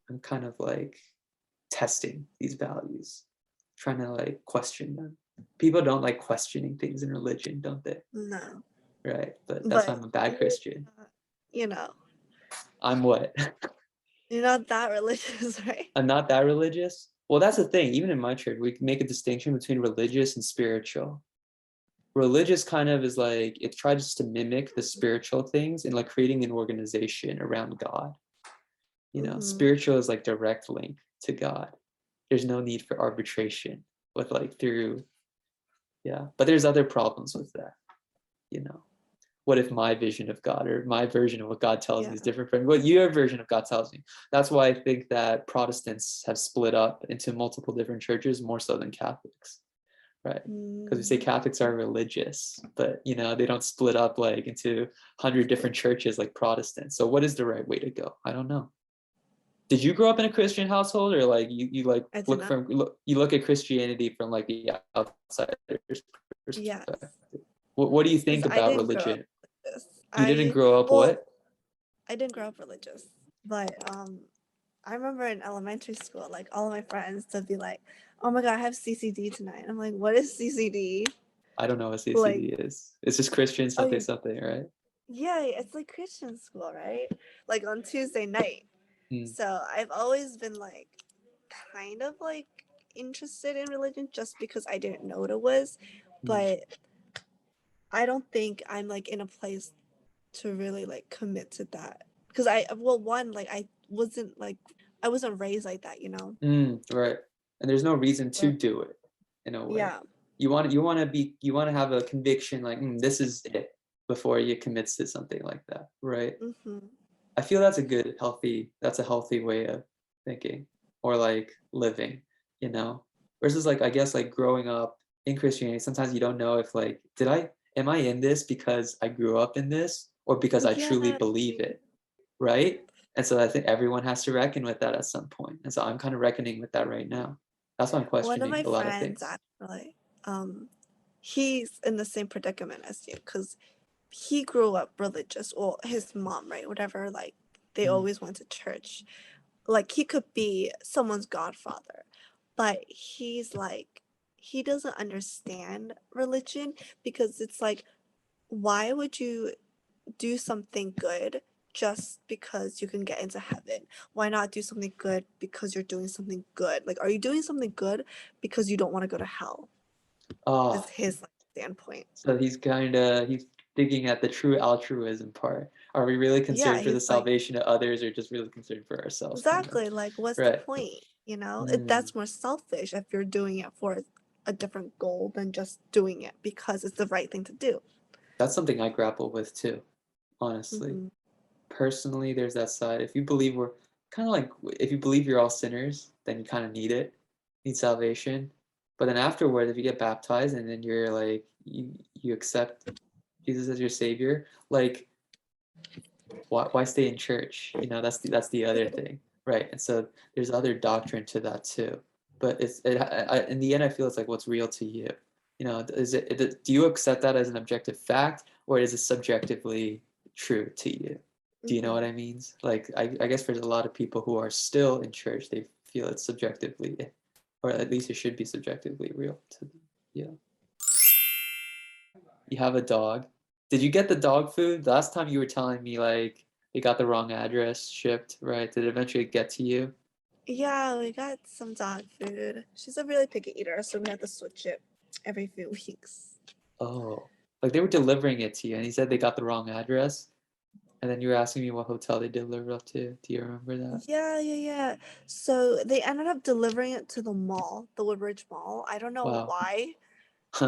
I'm kind of like testing these values, trying to like question them. People don't like questioning things in religion, don't they? No. Right. But that's why But I'm a bad you're Christian. not, you know, I'm what? you're not that religious, right? I'm not that religious. Well, that's the thing. Even in my church, we can make a distinction between religious and spiritual. Religious kind of is like it tries to mimic the spiritual things and like creating an organization around God. Hmm. Spiritual is like direct link to God. There's no need for arbitration with like through, yeah. But there's other problems with that, you know. What if my vision of God or my version of what God tells me Yeah. is different from what your version of God tells me? That's why I think that Protestants have split up into multiple different churches more so than Catholics, right? Because we say Mm. Catholics are religious, but they don't split up like into 100 different churches like Protestants. So what is the right way to go? I don't know. Did you grow up in a Christian household, or like you like I did not. you look at Christianity from like the outsider's perspective? Yes. What do you Because think I about didn't grow up religion? religious. You didn't grow up Well, what? I didn't grow up religious, but I remember in elementary school, like all of my friends to be like, "Oh my god, I have CCD tonight." I'm like, "What is CCD?" I don't know what Like, CCD is. It's just Christian oh, something something, right? yeah, it's like Christian school, right? Like on Tuesday night. Mm, So I've always been like kind of like interested in religion just because I didn't know what it was, mm, but I don't think I'm like in a place to really like commit to that because one, like I wasn't raised like that, you know. right. And there's no reason to Or, do it in a way. yeah. You want to have a conviction like this is it before you commit to something like that, right? Hmm. I feel that's a healthy way of thinking or like living, you know. Versus like I guess like growing up in Christianity, sometimes you don't know if like am I in this because I grew up in this or because I truly Yeah. believe it, right? And so I think everyone has to reckon with that at some point. And so I'm kind of reckoning with that right now. That's why I'm One of questioning my a lot of friends things. actually, he's in the same predicament as you because he grew up religious. Well, his mom, right? Whatever, like they Mm, always went to church. Like he could be someone's godfather, but he's like he doesn't understand religion because it's like why would you do something good just because you can get into heaven? Why not do something good because you're doing something good? Like, are you doing something good because you don't want to go to hell? Oh, Is his like standpoint. so he's digging at the true altruism part. Are we really Yeah, concerned for the he's like, salvation of others or just really concerned for ourselves kind of? exactly. Like, what's the Right. point? You know, Mm, that's more selfish if you're doing it for a different goal than just doing it because it's the right thing to do. that's something I grapple with too, honestly. Hmm. Personally, there's that side. If you believe we're kind of like if you believe you're all sinners, then you kind of need salvation. But then afterward, if you get baptized and then you're like you accept Jesus as your savior, like why stay in church? That's the other thing, right? And so there's other doctrine to that too. But in the end, I feel it's like what's real to you. Do you accept that as an objective fact, or is it subjectively true to you? Do you know what Hmm. I mean? Like I guess there's a lot of people who are still in church. They feel it's subjectively, or at least it should be subjectively real to them. Yeah. You have a dog. Did you get the dog food? The last time you were telling me like they got the wrong address shipped, right? Did it eventually get to you? Yeah, we got some dog food. She's a really picky eater, so we have to switch it every few weeks. Oh, like they were delivering it to you, and he said they got the wrong address, and then you were asking me what hotel they delivered up to. Do you remember that? Yeah, yeah, yeah. So they ended up delivering it to the mall, the Woodbridge Mall. I don't know Wow. why.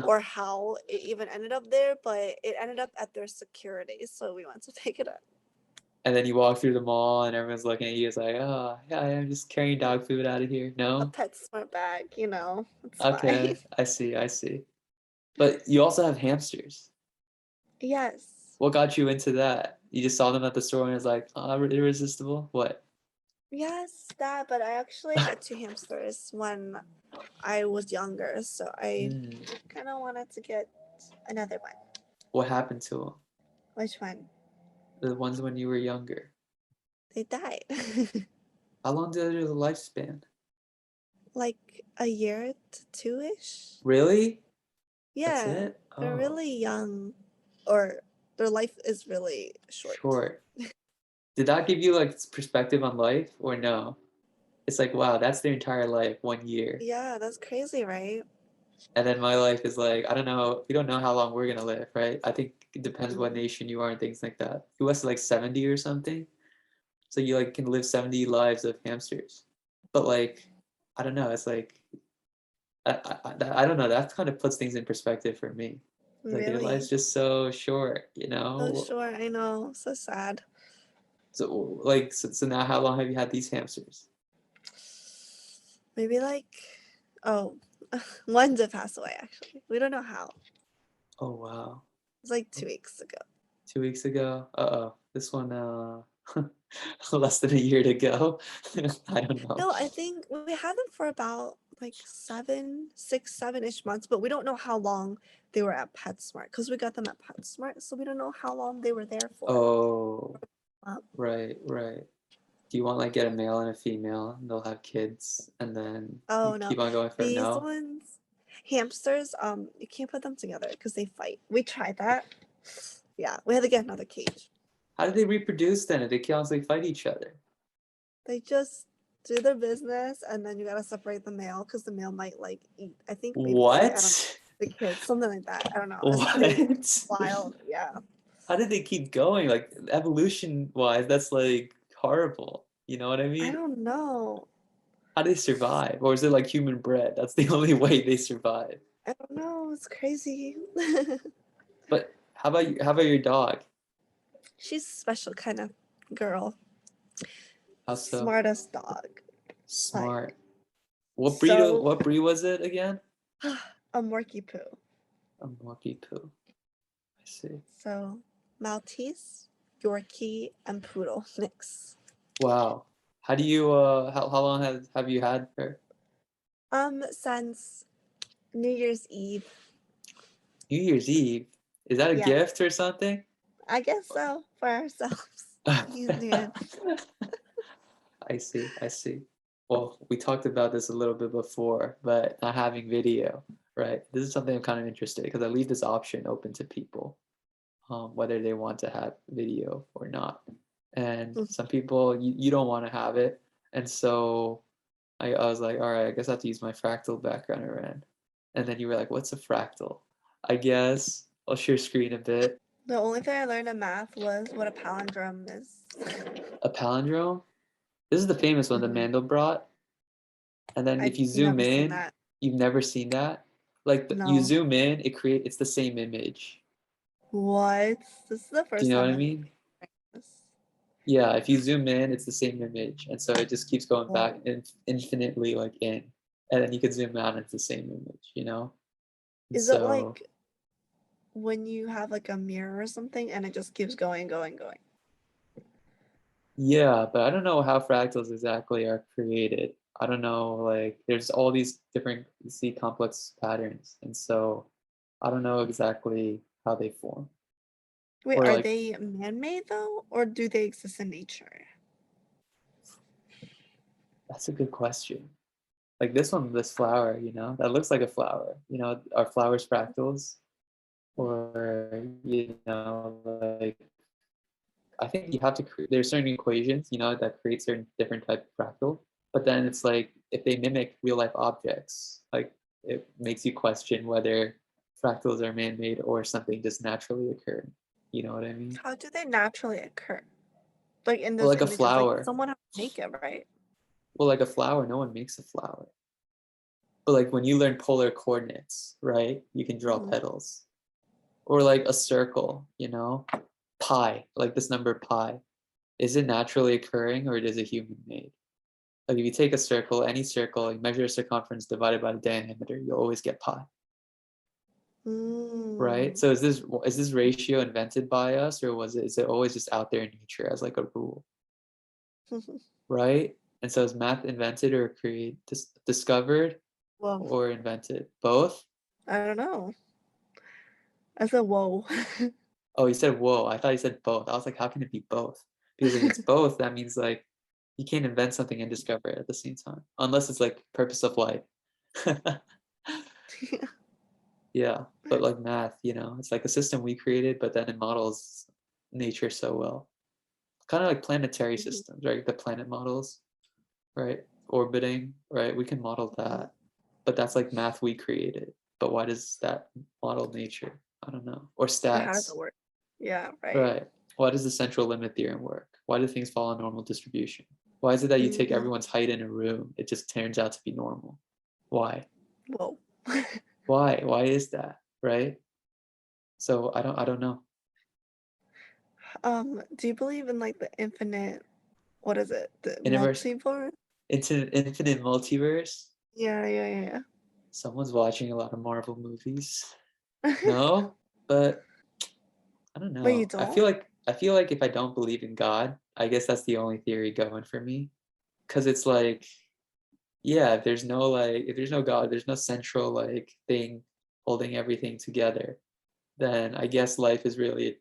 or how it even ended up there, but it ended up at their security, so we went to pick it up. And then you walk through the mall and everyone's looking at you. It's like, oh, yeah, I'm just carrying dog food out of here. A No? PetSmart bag, it's fine. Okay, I see, I see. But you also have hamsters. Yes. What got you into that? You just saw them at the store and it's like, oh, irresistible? What? Yes, that, but I actually had two hamsters when I was younger, so I Hmm. kind of wanted to get another one. What happened to them? Which one? The ones when you were younger. They died. How long did their lifespan? Like a year to two-ish. Really? That's Yeah, it? they're Oh, really young, or their life is really short. short. Did that give you like perspective on life or no? It's like, wow, that's their entire life, 1 year. Yeah, that's crazy, right? And then my life is like, I don't know, we don't know how long we're gonna live, right? I think it depends what Mm. nation you are and things like that. US is like 70 or something. So you like can live 70 lives of hamsters. But like, I don't know, it's like I don't know, that kind of puts things in perspective for me. It's like their life's Really? just so short, you Oh, know? sure, I know. So sad. So like so now how long have you had these hamsters? Maybe like, oh, one did pass away, actually. We don't know how. Oh wow. It's like 2 weeks ago. 2 weeks ago. Uh-oh. This one less than a year to go. I don't know. No, I think we had them for about like 6, 7-ish months, but we don't know how long they were at PetSmart because we got them at PetSmart, so we don't know how long they were there for. Oh, Um, right, right. Do you want like get a male and a female and they'll have kids and then you oh no, keep on going for these no? ones, hamsters, you can't put them together because they fight. We tried that. Yeah, we had to get another cage. How do they reproduce then if they constantly fight each other? They just do their business, and then you gotta separate the male because the male might like eat. I think maybe I don't know What? the kids, something like that. I don't know. It's pretty What? wild. Yeah. How did they keep going? Like evolution wise, that's like horrible. You know what I I mean? don't know. How do they survive? Or is it like human bred? That's the only way they survive. I don't know. It's crazy. But how about your dog? She's a special kind of girl. How so? Smartest dog. Like Smart. so What breed was it again? a Morky Poo. A Milky Poo. I see. So Maltese, Yorkie, and Poodle mix. Wow. How do you how long have you had her? Since New Year's Eve. New Year's Eve. Is that a Yeah, gift or something? I guess so for ourselves. Yeah. I see, I see. Well, we talked about this a little bit before, but not having video, right? This is something I'm kind of interested because I leave this option open to people, whether they want to have video or not. And some people, you don't want to have it. And so I was like, all right, I guess I have to use my fractal background around. And then you were like, what's a fractal? I guess I'll share screen a bit. The only thing I learned in math was what a palindrome is. A palindrome. This is the famous one that Mhm. Mandelbrot. And then I've if you zoom never seen in, that. you've never seen that. Like you No. zoom in, it's the same image. What? This is the Do you first know what time I I'm mean? hearing this. Yeah, if you zoom in, it's the same image, and so it just keeps going back Oh. infinitely like in, and then you can zoom out, and it's the same image, you know. And Is it so like when you have like a mirror or something and it just keeps going, going, going? yeah, but I don't know how fractals exactly are created. I don't know, like there's all these different see complex patterns, and so I don't know exactly how they form. Wait, Or are like they man-made though, or do they exist in nature? that's a good question. Like this flower, you know, that looks like a flower. You know, are flowers fractals? Or you know, like I think you have to create. There's certain equations, you know, that create certain different type of fractal. But then it's like if they mimic real life objects, like it makes you question whether fractals are man-made or something just naturally occurred. You know what I mean? How do they naturally occur? Like in Well, those like a images, like flower. someone has to make it, right? Well, like a flower, no one makes a flower. But like when you learn polar coordinates, right? You can draw Mhm. petals. Or like a circle, pi, like this number pi. Is it naturally occurring or is it human made? Like if you take a circle, any circle, you measure a circumference divided by the diameter, you'll always get pi, right? Mm. So is this ratio invented by us, or is it always just out there in nature as like a rule, right? And so is math invented or discovered Well, or invented? Both? I don't know. I said whoa. Oh, you said whoa. I thought you said both. I was like, how can it be both? Because if it's both, that means like you can't invent something and discover it at the same time, unless it's like purpose of life. Yeah, but like math, it's like a system we created, but then it models nature so well. Kind of like planetary Mhm, systems, right? The planet models, right? Orbiting, right? We can model mhm. that, but that's like math we created. But why does that model nature? I don't know. Or But how does stats, it work? Yeah, right. right? Why does the central limit theorem work? Why do things follow normal distribution? Why is it that you take Hmm. everyone's height in a room? It just turns out to be normal. Why? Whoa. Why? Why is that? Right? So I don't know. Do you believe in like the infinite, what is it? The Universe multiverse? into an infinite multiverse. Yeah, yeah, Someone's watching a lot of Marvel movies. yeah. No, but I don't But you know. I feel don't? like I feel like if I don't believe in God, I guess that's the only theory going for me. Cause it's like, yeah, if there's no God, there's no central like thing holding everything together, then I guess life is really a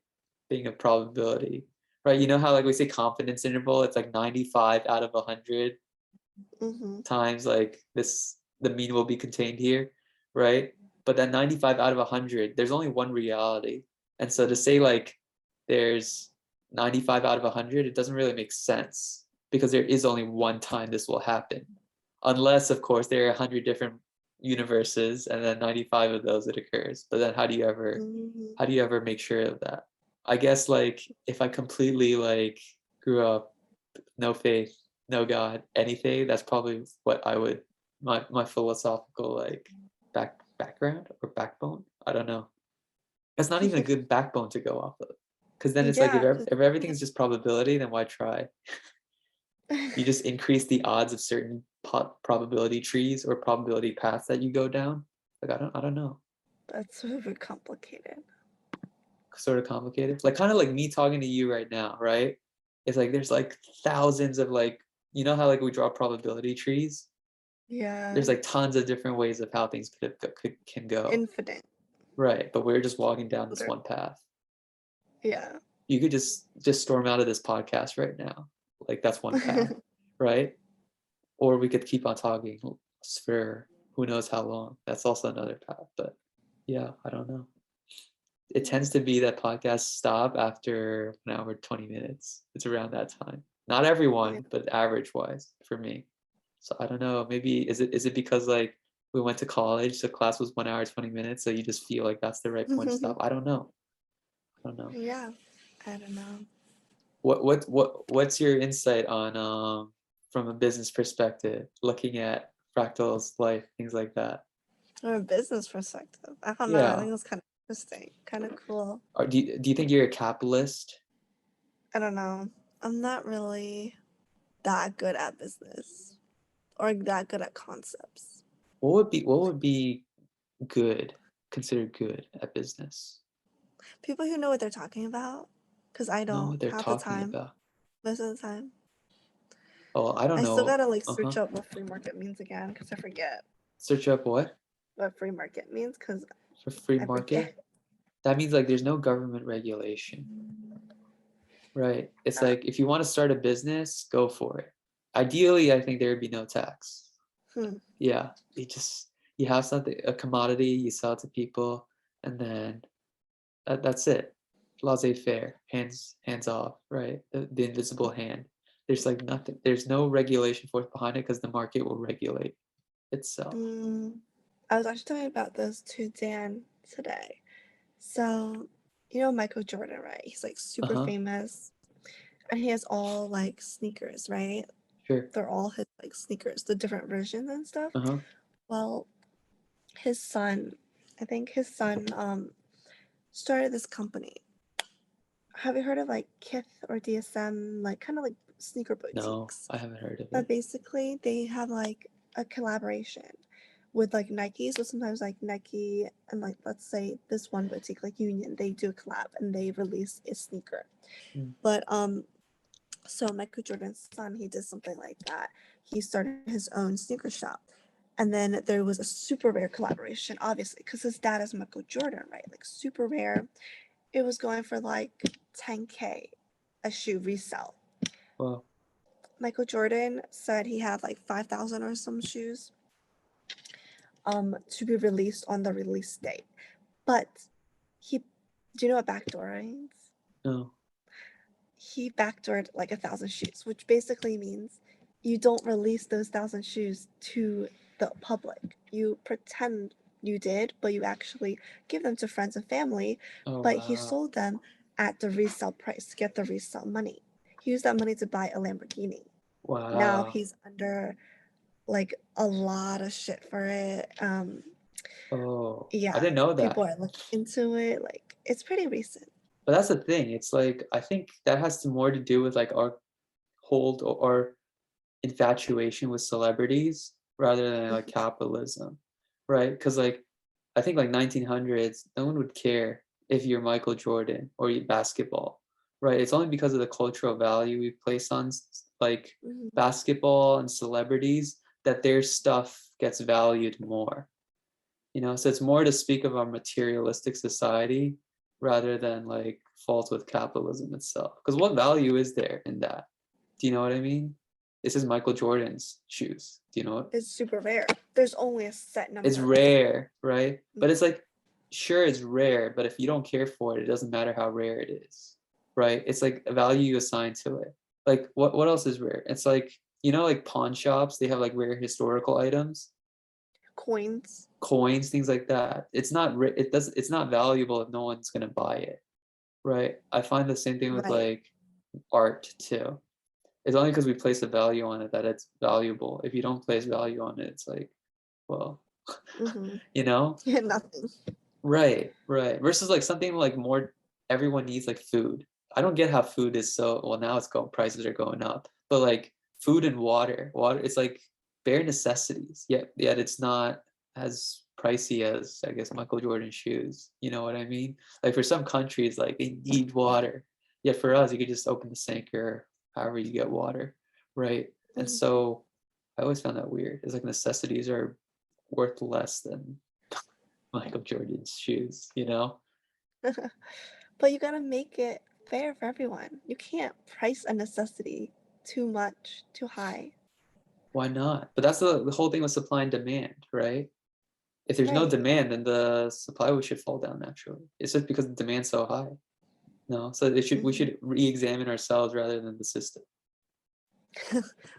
thing of probability. Right? You know how like we say confidence interval, it's like 95 out of 100 Mm-hmm. times like the mean will be contained here, right? But that 95 out of 100, there's only one reality. And so to say like there's 95 out of 100, it doesn't really make sense because there is only one time this will happen. Unless of course there are 100 different universes and then 95 of those it occurs. But then Mm-hmm. how do you ever make sure of that? I guess like if I completely like grew up no faith, no God, anything, that's probably what I would my philosophical like background or backbone. I don't know. That's not even a good backbone to go off of. Because then it's like Yeah, if everything's just probability, then why try? You just increase the odds of certain probability trees or probability paths that you go down. Like I don't know. that's super complicated. Sort of complicated. Like kind of like me talking to you right now, right? It's like there's like thousands of like how like we draw probability trees. Yeah, There's like tons of different ways of how things can go. infinite. Right. But we're just walking down this Literally. one path. Yeah. You could just storm out of this podcast right now. Like that's one path, right? Or we could keep on talking for who knows how long. That's also another path. But yeah, I don't know. It tends to be that podcasts stop after an hour 20 minutes. It's around that time. Not Yeah. everyone, but average wise for me. So I don't know. Maybe is it because like we went to college, so class was 1 hour 20 minutes, so you just feel like that's the right point to stop. I don't know. I don't know. Yeah, I don't know. What's your insight on from a business perspective, looking at fractals, life, things like that? From a business perspective, I don't know. I Yeah. think it's kind of interesting, kind of cool. Or do you think you're a capitalist? I don't know. I'm not really that good at business or that good at concepts. What would be good, considered good at business? People who know what they're talking about, because I Know don't what they're half the talking time, about. most of the time. Oh, I don't I still know. gotta like Uh-huh. search up what free market means again, because I forget Search up what? what free market means, because For free I forget. market? That means like there's no government regulation, right? It's Uh, like if you want to start a business, go for it. Ideally, I think there would be no tax. hmm. Yeah, you have something, a commodity, you sell it to people, and then that's it. Laissez-faire, hands off, right? The invisible hand. There's like nothing. There's no regulation force behind it because the market will regulate itself. Mm, I was actually talking about this to Dan today. So, you know Michael Jordan, right? He's like Uh super huh. famous and he has all like sneakers, right? Sure. They're all his like sneakers, the different versions and stuff. Uh huh. Well, his son, I think his son started this company. Have you heard of like Kith or DSM, like kind of like sneaker No, boutiques? I haven't heard of But it. basically, they have like a collaboration with like Nike. So sometimes like Nike and like let's say this one boutique like Union, they do a collab and they release a sneaker. Mm. But so Michael Jordan's son, he did something like that. He started his own sneaker shop. And then there was a super rare collaboration, obviously, because his dad is Michael Jordan, right? Like super rare. It was going for like 10K a shoe resell. Well, Michael Jordan said he had like 5,000 or some shoes to be released on the release date. But he, do you know what backdoor means? no. He backdoored like 1,000 shoes, which basically means you don't release those 1,000 shoes to the public. You pretend you did, but you actually give them to friends and family. Oh But he wow. sold them at the resale price to get the resale money. He used that money to buy a Lamborghini. Now Wow. he's under like a lot of shit for it. Oh, I Yeah, didn't know people that. are looking into it. Like it's pretty recent. But that's the thing. It's like I think that has to more to do with like our hold or infatuation with celebrities rather than like Mhm. capitalism, right? Because like I think like 1900s, no one would care if you're Michael Jordan or you basketball, right? It's only because of the cultural value we place on like Mhm. basketball and celebrities that their stuff gets valued more. So it's more to speak of our materialistic society rather than like fault with capitalism itself. Because what value is there in that? Do you know what I mean? This is Michael Jordan's shoes. Do you know what? It's super rare. There's only a set It's number of them. rare, right? But it's like, sure, it's rare, but if you don't care for it, it doesn't matter how rare it is, right? It's like a value you assign to it. Like what else is rare? It's like, like pawn shops, they have like rare historical items, Coins. coins, things like that. It's not valuable if no one's gonna buy it, right? I find the same thing with Right. like art too. It's only because we place a value on it that it's valuable. If you don't place value on it, it's like, well, Mm-hmm. you know? Yeah, nothing. Right, right. Versus like something like more everyone needs like food. I don't get how food is so well now it's going prices are going up. But like food and water. Water it's like bare necessities. Yet it's not as pricey as I guess Michael Jordan shoes. You know what I mean? Like for some countries like they need water. Yet for us you could just open the sink or however you get water. Right. And Mm-hmm. so I always found that weird. It's like necessities are worth less than Michael Jordan's shoes, you know? But you gotta make it fair for everyone. You can't price a necessity too much, too high. Why not? But that's the whole thing with supply and demand, right? If there's no Right. demand, then the supply should fall down naturally. It's just because the demand's so high. No, so we Mm-hmm. should re-examine ourselves rather than the system.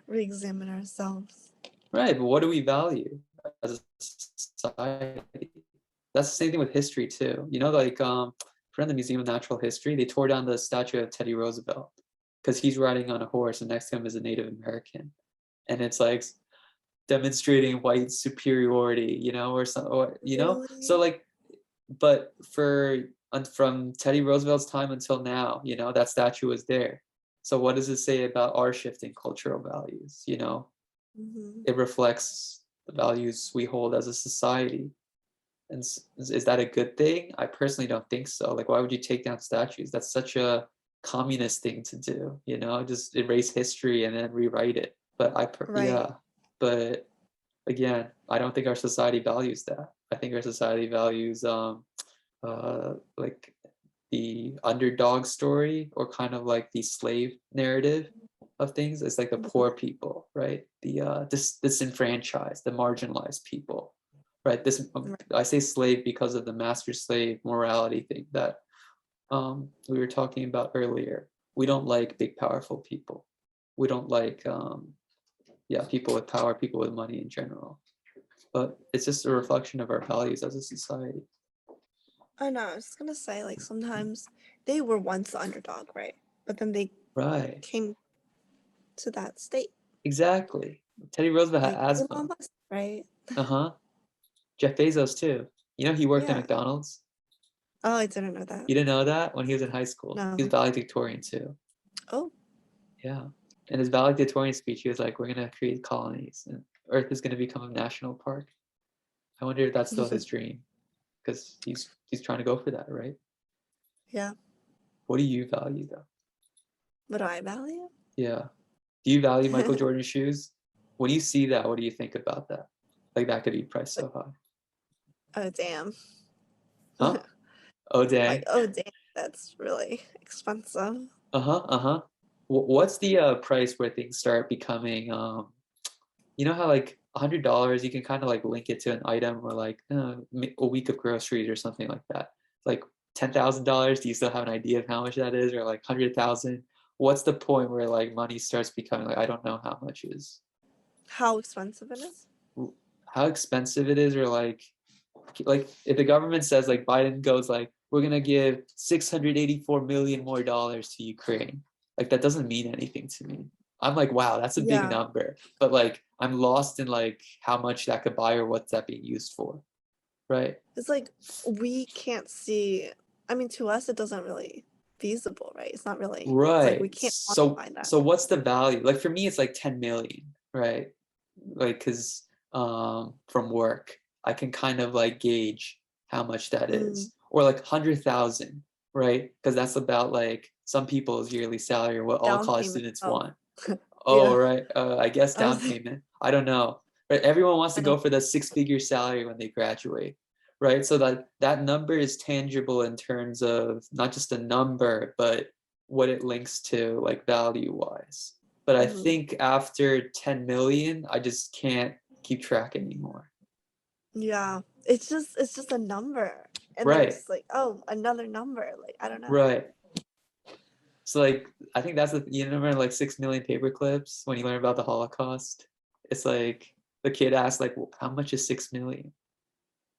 Re-examine ourselves. Right, but what do we value as a society? That's the same thing with history too. Like from the Museum of Natural History, they tore down the statue of Teddy Roosevelt because he's riding on a horse and next to him is a Native American. And it's like demonstrating white superiority, or some, so Really? like, but from Teddy Roosevelt's time until now, that statue was there. So what does it say about our shifting cultural values? Mm-hmm. It reflects the values we hold as a society. And is that a good thing? I personally don't think so. Like, why would you take down statues? That's such a communist thing to do, just erase history and then rewrite it. But Right. yeah, but again, I don't think our society values that. I think our society values like the underdog story or kind of like the slave narrative of things. It's like the Mm-hmm. poor people, right? The disenfranchised, the marginalized people, right? This Right. I say slave because of the master slave morality thing that we were talking about earlier. We don't like big powerful people. We don't like people with power, people with money in general. But it's just a reflection of our values as a society. I know, I was just gonna say, like, sometimes they were once the underdog, right? But then they Right. came to that state. Exactly. Teddy Roosevelt had Like asthma. Elon Musk, right? Uh-huh. Jeff Bezos too. You know he worked at Yeah. McDonald's? Oh, I didn't know that. You didn't know that? When he was in high school. He was No. valedictorian too. Oh. Yeah. In his valedictorian speech, he was like, we're gonna create colonies and Earth is gonna become a national park. I wonder if that's still his dream. Because he's trying to go for that, right? Yeah. What do you value though? What do I value? Yeah. Do you value Michael Jordan's shoes? When you see that, what do you think about that? Like that could be priced so high. Oh, damn. Huh? Oh Like, dang. oh, damn, that's really expensive. Uh-huh, uh-huh. What's the price where things start becoming you know how like $100 you can kind of like link it to an item or like a week of groceries or something like that. Like $10,000, do you still have an idea of how much that is, or like 100,000? What's the point where like money starts becoming like I don't know how much is How expensive it is? how expensive it is, or like if the government says like Biden goes like we're gonna give 684 million more dollars to Ukraine, like that doesn't mean anything to me. I'm like, wow, that's a big Yeah. number, but like I'm lost in like how much that could buy or what's that being used for, right? It's like we can't see. I mean, to us, it doesn't really feasible, right? It's not really. It's like we Right. can't So quantify that. so what's the value? Like for me, it's like 10 million, right? Like because from work, I can kind of like gauge how much that Mm, is, or like 100,000, right? Because that's about like some people's yearly salary or what all down college payment. students Oh, want. Oh, yeah. right. I guess I down was. payment. I don't know. Right? Everyone wants to I go don't. for the six-figure salary when they graduate, right? So that number is tangible in terms of not just a number, but what it links to, like value-wise. But I Mhm. think after 10 million, I just can't keep track anymore. Yeah. It's just a number, and then Right, it's like, oh, another number. Like, I don't know. right. So like I think that's the you remember like 6 million paper clips when you learn about the Holocaust. It's like the kid asks like how much is 6 million?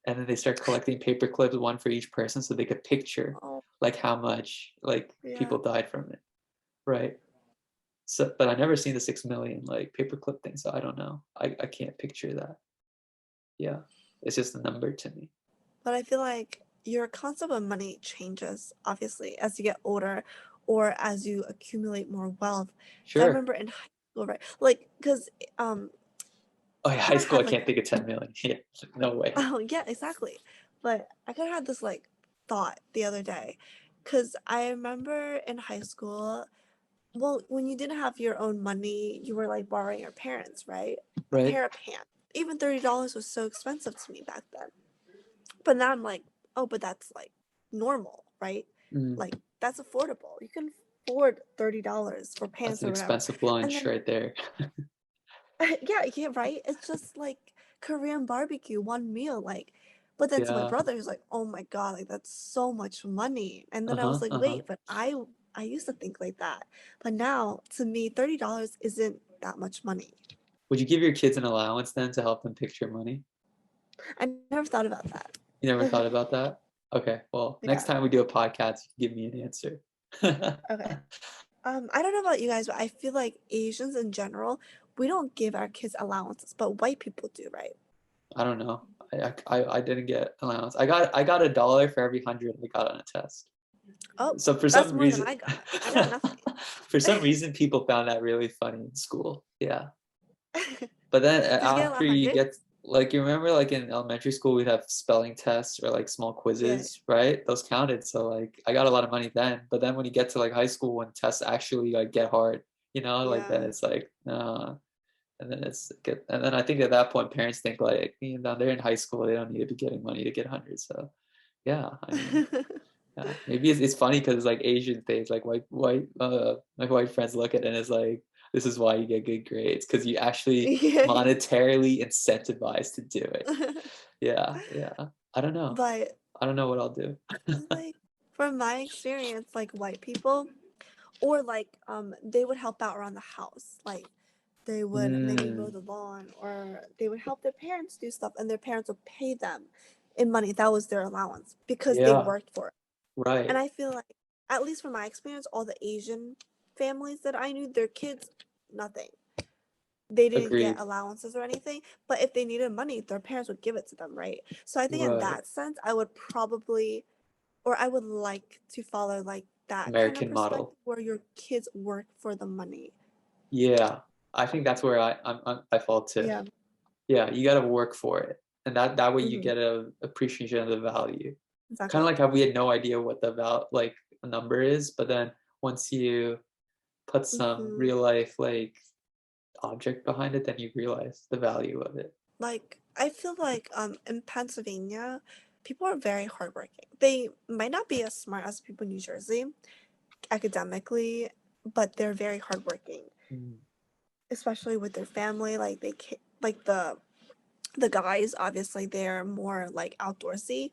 And then they start collecting paper clips, one for each person, so they could picture Oh, like how much like yeah. people died from it, right? So, but I never seen the 6 million like paperclip thing, so I don't know. I can't picture that. Yeah, it's just a number to me. But I feel like your concept of money changes, obviously, as you get older or as you accumulate more wealth. Because I Sure. remember in high school, right? Like, because Oh yeah, I high kind of school. I had like, can't think of 10 million. Yeah, no way. oh, yeah, exactly. But I kind of had this like thought the other day. Because I remember in high school, well, when you didn't have your own money, you were like borrowing your parents, right? A Right. pair of pants. Even $30 was so expensive to me back then. But now I'm like, oh, but that's like normal, right? Mm, Like that's affordable. You can afford $30 for that's pants an or whatever. expensive And lunch then right there. yeah, yeah, right. It's just like Korean barbecue, one meal, like. But then to my Yeah. brother, he's like, "Oh my god, like that's so much money." And then I was Uh-huh. like, Uh-huh. "Wait, but I used to think like that, but now to me, $30 isn't that much money." Would you give your kids an allowance then to help them picture money? I never thought about that. You never thought about that? Okay, well, next Yeah. time we do a podcast, you can give me an answer. Okay. I don't know about you guys, but I feel like Asians in general, we don't give our kids allowances, but white people do, right? I don't know. I didn't get allowance. I got $1 for every 100 I got on a test. Oh, So for that's some more than reason, I got. I got nothing. for some reason, people found that really funny in school. Yeah. But then Did you get a after you 100? get like you remember like in elementary school we'd have spelling tests or like small Yeah. quizzes, right? Those counted. So like I got a lot of money then. But then when you get to like high school when tests actually like get hard, like then Yeah. it's like and then and then I think at that point parents think like they're in high school, they don't need to be getting money to get hundreds. So yeah, I mean yeah, maybe it's funny because it's like Asian things, like my white friends look at it and it's like, this is why you get good grades because you actually Yeah. monetarily incentivized to do it. Yeah, yeah. I don't know. But I don't know what I'll do. like from my experience, like white people or like they would help out around the house. Like they would maybe mow Mm, the lawn or they would help their parents do stuff and their parents would pay them in money. That was their allowance because they yeah, worked for it. And right. I feel like, at least from my experience, all the Asian families that I knew, their kids, nothing. they didn't get Agreed. allowances or anything, but if they needed money, their parents would give it to them, right? So I think in Right. that sense, I would probably, or I would like to follow like that kind of American model. perspective where your kids work for the money. Yeah. I think that's where I fall too. Yeah. Yeah, you got to work for it, and that way you Hmm. get a appreciation of the value. Kind of Exactly. like how we had no idea what the like a number is, but then once you put some Hmm. real life like object behind it, then you realize the value of it. Like I feel like in Pennsylvania, people are very hardworking. They might not be as smart as people in New Jersey academically, but they're very hardworking, Mm, especially with their family. Like like the guys, obviously they're more like outdoorsy.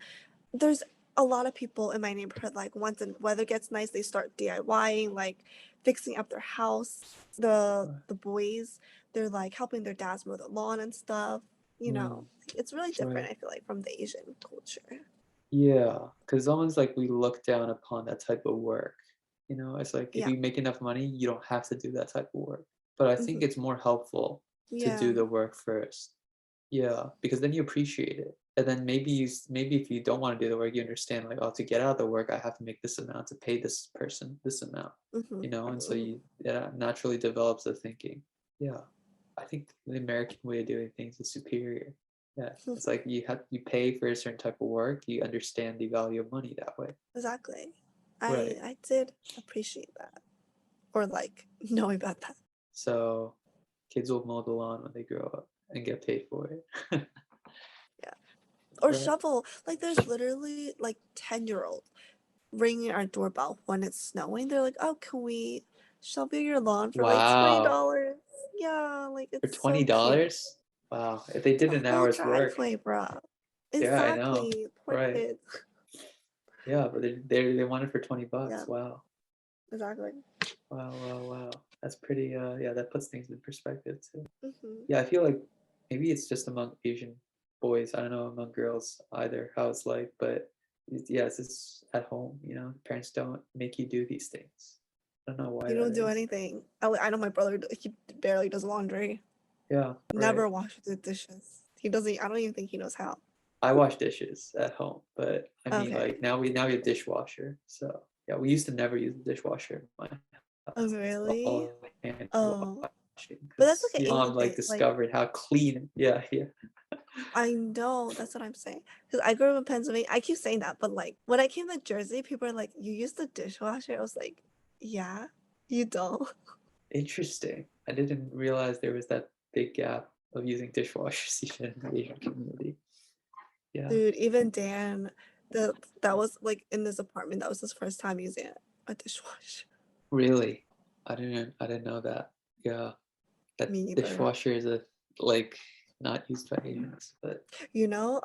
There's a lot of people in my neighborhood, like once the weather gets nice, they start DIYing, like fixing up their house. right. The boys, they're like helping their dads mow the lawn and stuff. You know, Mm, it's really different, right. I feel like, from the Asian culture. Yeah, because almost like we look down upon that type of work. It's like if Yeah. you make enough money, you don't have to do that type of work. But I think Hmm. it's more helpful to Yeah. do the work first. Yeah, because then you appreciate it. And then maybe if you don't want to do the work, you understand like, oh, to get out of the work, I have to make this amount to pay this person this amount. Hmm. And so Hmm. it naturally develops the thinking. Yeah, I think the American way of doing things is superior. Yeah, it's like you pay for a certain type of work, you understand the value of money that way. Exactly. Right. I did appreciate that, or like knowing about that. So kids will mow the lawn when they grow up and get paid for it. Yeah. Or Right. shovel. Like there's literally like 10-year-old ringing our doorbell when it's snowing. They're like, "Oh, can we shovel your lawn for like Wow. $20?" Yeah, like For it's so cute. $20? Wow. If they did The an whole hour's work. driveway, bro. Yeah, I know. Exactly. Poor Right. kids. Yeah, but they want it for 20 Yeah, bucks. Wow. exactly. Wow, wow, wow. That's pretty yeah, that puts things in perspective too. Hmm. Yeah, I feel like maybe it's just among Asian boys. I don't know among girls either how it's like, but yeah, it's just at home, parents don't make you do these things. I don't know why You that don't do is. anything. I know my brother, he barely does laundry. Yeah, right. Never washes the dishes. He doesn't, I don't even think he knows how. I wash dishes at home, but I mean, Okay. like now we have dishwasher. So yeah, we used to never use the dishwasher in my Oh, house. It's really? all hand Oh. washing But that's because like an Asian mom like thing. Like, discovered how clean. Yeah, yeah. I know, that's what I'm saying. Because I grew up in Pennsylvania. I keep saying that, but like when I came to Jersey, people are like, "You use the dishwasher?" I was like, "Yeah, you don't." Interesting. I didn't realize there was that big gap of using dishwashers even in the Asian community. Yeah, Dude, even Dan, that was like in this apartment, that was his first time using a dishwasher. really. I didn't know that. Yeah, that Me neither. dishwasher is a like not used by Asians, but You know,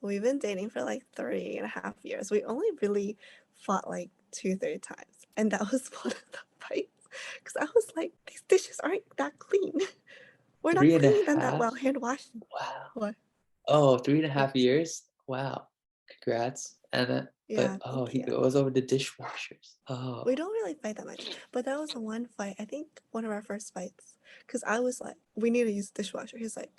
we've been dating for like 3.5 years. We only really fought like two, three times. And that was one of the fights. Because I was like, these dishes aren't that clean. We're not three and a cleaning them that half. well, hand washing. Wow. What? Oh, three and a Yeah. half years? Wow. Congrats. And then, but Yeah, oh, thank he you. goes over the dishwashers. Oh, We don't really fight that much. But that was the one fight. I think one of our first fights. Because I was like, we need to use the dishwasher. He's like,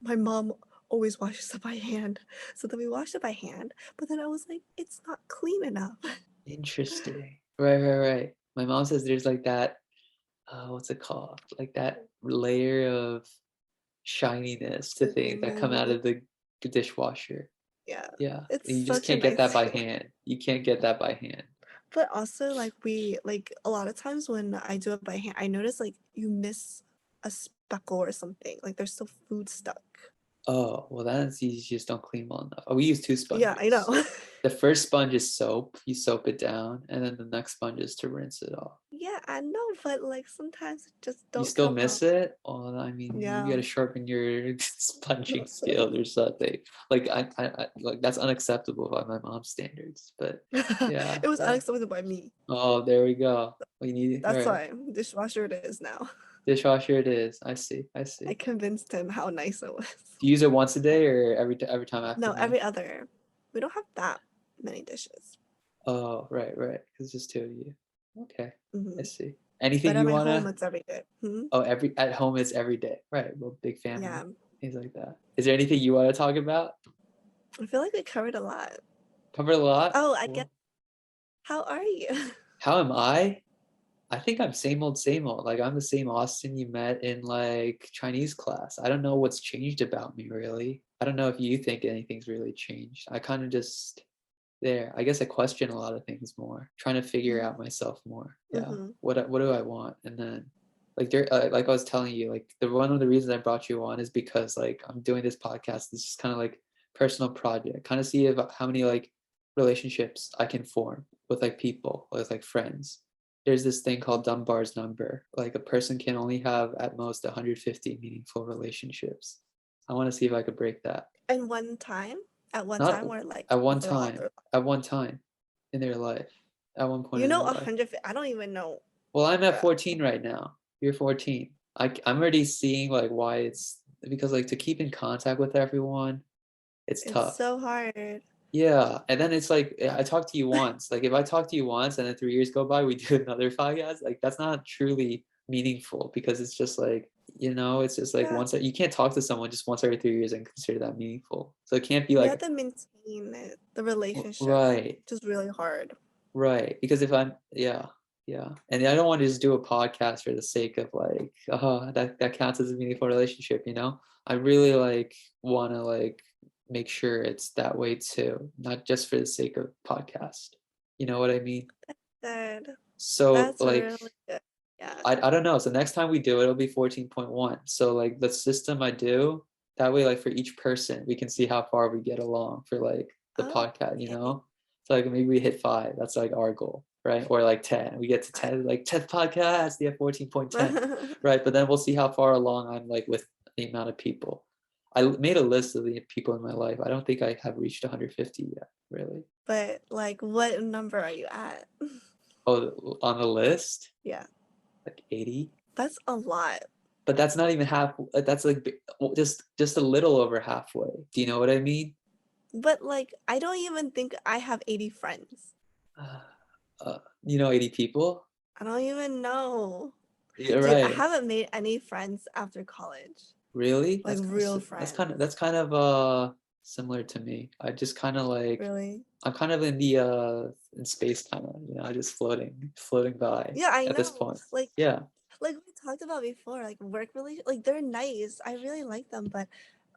my mom always washes it by hand. So then we washed it by hand. But then I was like, it's not clean enough. interesting. Right, right, right. My mom says there's like that, what's it called? Like that layer of shininess to things that come out Mm, of the dishwasher. yeah, Yeah. it's You just such a can't get that nice by feeling. hand. You can't get that by hand. But also, like, we, like, a lot of times when I do it by hand, I notice, like, you miss a speckle or something. Like, there's still food stuck. Oh, well, that's you just don't clean well enough. Oh, we use two Yeah, I sponges. know. The first sponge is soap. You soap it down, and then the next sponge is to rinse it off. Yeah, I know, but, like, sometimes it just You don't still come miss out. it? Well, I mean, you Yeah. gotta sharpen your sponging skills or something. Like like that's unacceptable by my mom's standards. But yeah, It was yeah. unacceptable by me. Oh, there we go. We need all That's right. why dishwasher it is now. Dishwasher it is. I see. I I see. convinced him how nice it was. Do you use it once a day or every time after No, meal? every other. We don't have that many dishes. Oh, right, right. 'Cause it's just two of you. Okay, I Hmm. see. Anything But at you my want home, to? it's every day. Oh, at home it's every day. Right. Well, big family. Yeah. Things like that. Is there anything you want to talk about? I feel like we covered a lot. Covered a lot. Oh, I get. Well, How are you? how am I? I think I'm same old, same old. Like I'm the same Austin you met in like Chinese class. I don't know what's changed about me really. I don't know if you think anything's really changed. I kind of just there. I guess I question a lot of things more, trying to figure out myself more. Yeah. Mm-hmm. What do I want? And then like there like I was telling you, like the one of the reasons I brought you on is because like I'm doing this podcast. This is kind of like personal project. Kind of see if how many like relationships I can form with like people, with like friends. There's this thing called Dunbar's number. Like a person can only have at most 150 meaningful relationships. I want to see if I could break that. And one time, at one Not time, or like at one overall, time, at one time in their life, at one point you in know, their life. 100. I don't even know. Well, I'm at Yeah. 14 right now. You're 14. I'm already seeing like why it's because like to keep in contact with everyone, it's It's tough. so hard. Yeah, and then it's like I talked to you once. Like if I talk to you once and then 3 years go by, we do another podcast. Like that's not truly meaningful because it's just like it's just like Yeah, you can't talk to someone just once every 3 years and consider that meaningful. So it can't be you have like to maintain the relationship, right, which is really hard. right. Because if I'm yeah, and I don't want to just do a podcast for the sake of like that counts as a meaningful relationship. I really like want to like make sure it's that way too, not just for the sake of podcast. You know what I mean? Good. So That's like really good. Yeah. I don't know. So next time we do it, it'll be 14.1. So like the system I do, that way like for each person, we can see how far we get along for like the podcast. Okay. So like maybe we hit 5. That's like our goal, right? Or like 10. We get to Fine. 10, like 10th podcast, yeah, 14.10. Right. But then we'll see how far along I'm like with the amount of people. I made a list of the people in my life. I don't think I have reached 150 yet, really. But like, what number are you at? Oh, on the list, Yeah, like 80. that's a lot. But that's not even half. That's like just a little over halfway. Do you know what I mean? But like, I don't even think I have 80 friends. 80 people. I don't even know. You're Dude, I right. haven't made any friends after college. Really? Like real friends. That's kind of similar to me. I just kind of like Really? I'm kind of in the in space kind of, just floating by Yeah, I at this know. point. Like Yeah. like we talked about before, like work relation, like they're nice. I really like them, but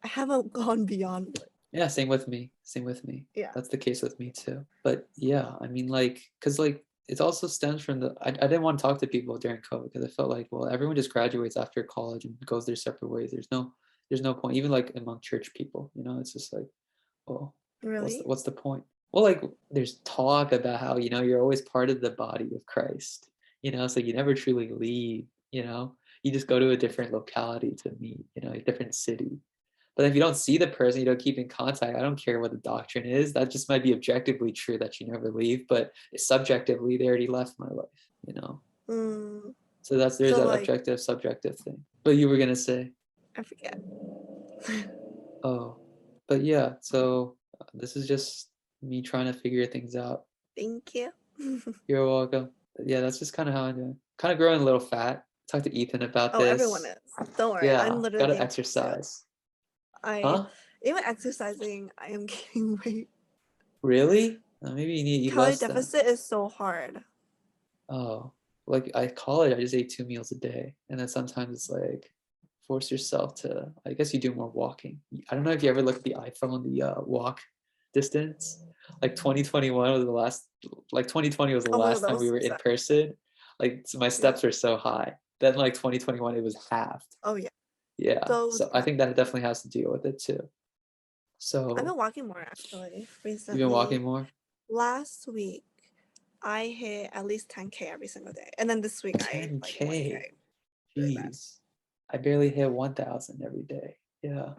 I haven't gone beyond work. Yeah, same with me. Same with me. Yeah. That's the case with me too. But yeah, I mean, like, because like it also stems from I didn't want to talk to people during COVID because I felt like, well, everyone just graduates after college and goes their separate ways. There's no point, even like among church people. It's just like, well, Really? what's the point? Well, like, there's talk about how you're always part of the body of Christ. So you never truly leave. You just go to a different locality to meet. A different city. But if you don't see the person, you don't keep in contact, I don't care what the doctrine is. That just might be objectively true that you never leave, but subjectively, they already left my life. Mm. So there's So that like, objective, subjective thing. But you were gonna say, I forget. oh, but yeah. So this is just me trying to figure things out. Thank you. You're welcome. But yeah, that's just kind of how I'm doing. Kind of growing a little fat. Talked to Ethan about Oh, everyone this. is. Don't worry. I'm Yeah, literally gotta getting fat too. exercise. I Huh? even exercising, I am gaining weight. Really? Maybe you need to eat Calorie less then. deficit is so hard. Oh, like I college, I just ate 2 meals a day, and then sometimes it's like force yourself to. I guess you do more walking. I don't know if you ever look at the iPhone, the walk distance. Like 2021 was the last. Like 2020 was the Oh my god, last that time was we so were in sad. person. Like so my Yeah. steps were so high. Then like 2021, it was halved. Oh yeah. Yeah, So so I think that definitely has to deal with it too. I've So been walking more actually you've been walking recently. more. Last week, I hit at least 10K every single day, and then this week I like 10K. 1K. Really bad. Jeez, I barely hit 1,000 every day. Yeah.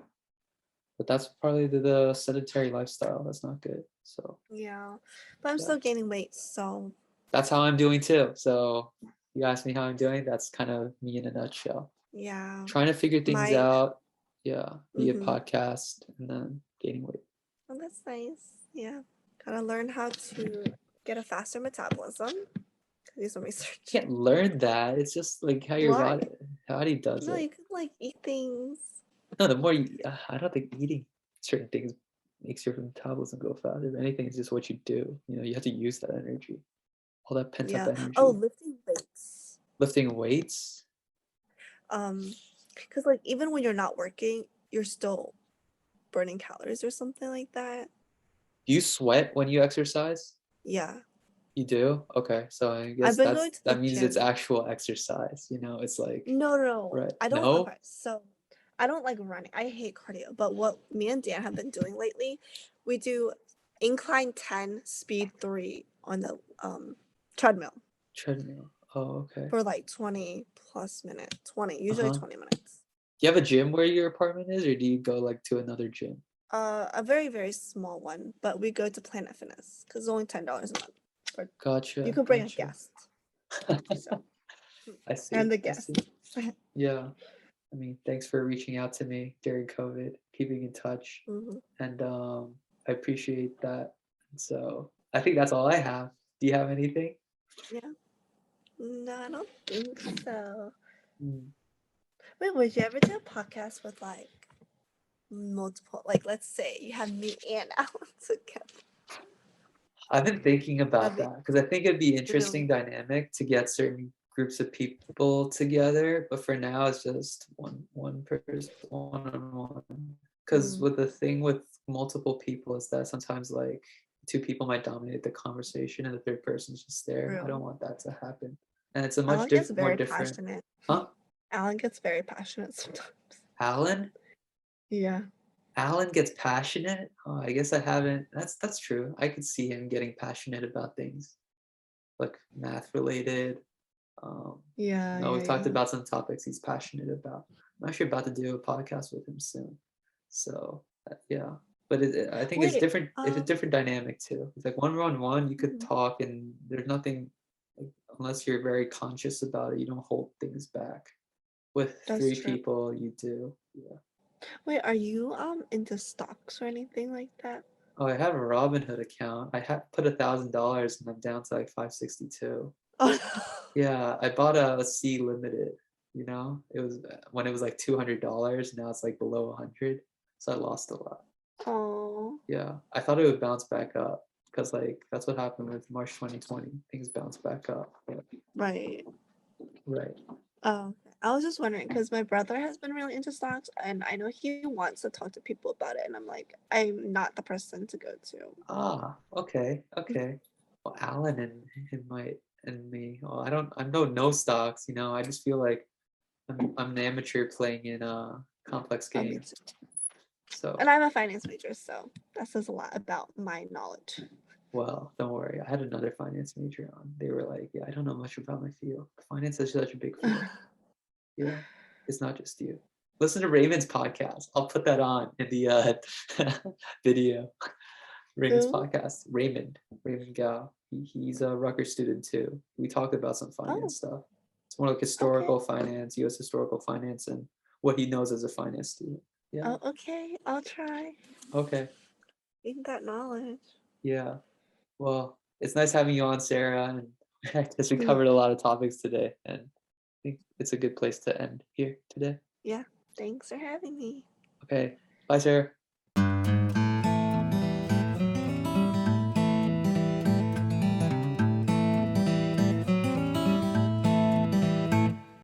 But that's probably the sedentary lifestyle. That's not good. So Yeah, but I'm yeah, still gaining weight, so that's how I'm doing too. So you ask me how I'm doing. That's kind of me in a nutshell. yeah. Trying to figure things My out. Yeah, via mm-hmm. podcast and then gaining weight. Oh, that's nice. Yeah, gotta learn how to get a faster metabolism. do some You research. can't learn that. It's just like how your Why? body does No, it. you can like eat things. No, the more you, I don't think eating certain things makes your metabolism go faster. If anything, it's just what you do. You know, you have to use that energy, all that pent up Yeah. Oh, energy. lifting weights. Lifting weights. Because like even when you're not working, you're still burning calories or something like that. Do you sweat when you exercise? Yeah. You do? Okay, so I I've guess been going to the that means it's gym. actual exercise. You know, it's like No, no, no. right. I don't. No, Okay, so I don't like running. I hate cardio. But what me and Dan have been doing lately, we do incline 10, speed 3 on the treadmill treadmill. Oh, okay. for like 20 plus minutes. 20, usually Uh-huh. 20 minutes. Do you have a gym where your apartment is, or do you go like to another gym? A very, very small one, but we go to Planet Fitness because it's only $10 a month. Or you Gotcha, could bring a gotcha. guest. So I see, and the I guest. see. Yeah. I mean, thanks for reaching out to me during COVID, keeping in touch, Mhm. and I appreciate that. So I think that's all I have. Do you have anything? Yeah. No, I don't think so. Mm. Wait, would you ever do a podcast with like multiple, like let's say you have me and Alan together? I've been thinking That'd about be that because I think it'd be interesting really dynamic to get certain groups of people together. But for now, it's just one person, one on one. Because mm, with the thing with multiple people is that sometimes like two people might dominate the conversation and the third person's just there. I don't real. want that to happen. And it's a much Alan gets more very different. passionate. Huh? Alan gets very passionate sometimes. Alan? Yeah. Alan gets passionate? Oh, I guess I haven't. That's true. I could see him getting passionate about things like math related. Yeah, No, yeah, we've talked yeah. about some topics he's passionate about. I'm actually about to do a podcast with him soon. So yeah, but I think it's Wait, different. It's a different dynamic too. It's like one on one, you could mhm, talk, and there's nothing like, unless you're very conscious about it. You don't hold things back. With that's three true. people, you do. Yeah. Wait, are you into stocks or anything like that? Oh, I have a Robinhood account. I have put $1,000, and I'm down to like 562. Oh Yeah, I bought a C limited. You know, it was when it was like $200. Now it's like below 100, so I lost a lot. no. Oh, Yeah, I thought it would bounce back up because like that's what happened with March 2020. Things bounced back up. Yeah, right. right. Oh, I was just wondering because my brother has been really into stocks, and I know he wants to talk to people about it, and I'm like, I'm not the person to go to. Ah, okay, okay. Well, Alan and my and me. Well, I know no stocks. You know, I just feel like I'm an amateur playing in complex Oh, me games. too. So And I'm a finance major, so that says a lot about my knowledge. well, don't worry. I had another finance major on. They were like, "Yeah, I don't know much about my field. Finance is such a big field. Yeah, it's not just you." Listen to Raymond's podcast. I'll put that on in the video. Raymond's Who? podcast. Raymond Gao. He's a Rutgers student too. We talked about some Oh, finance stuff. It's more like okay. historical finance, U.S. historical finance, and what he knows as a finance student. Yeah. Oh, okay. I'll try. Okay. Gain that knowledge. Yeah. Well, it's nice having you on, Sarah. And I guess we Hmm. covered a lot of topics today, and I think it's a good place to end here today. Yeah. Thanks for having me. Okay. Bye, Sarah.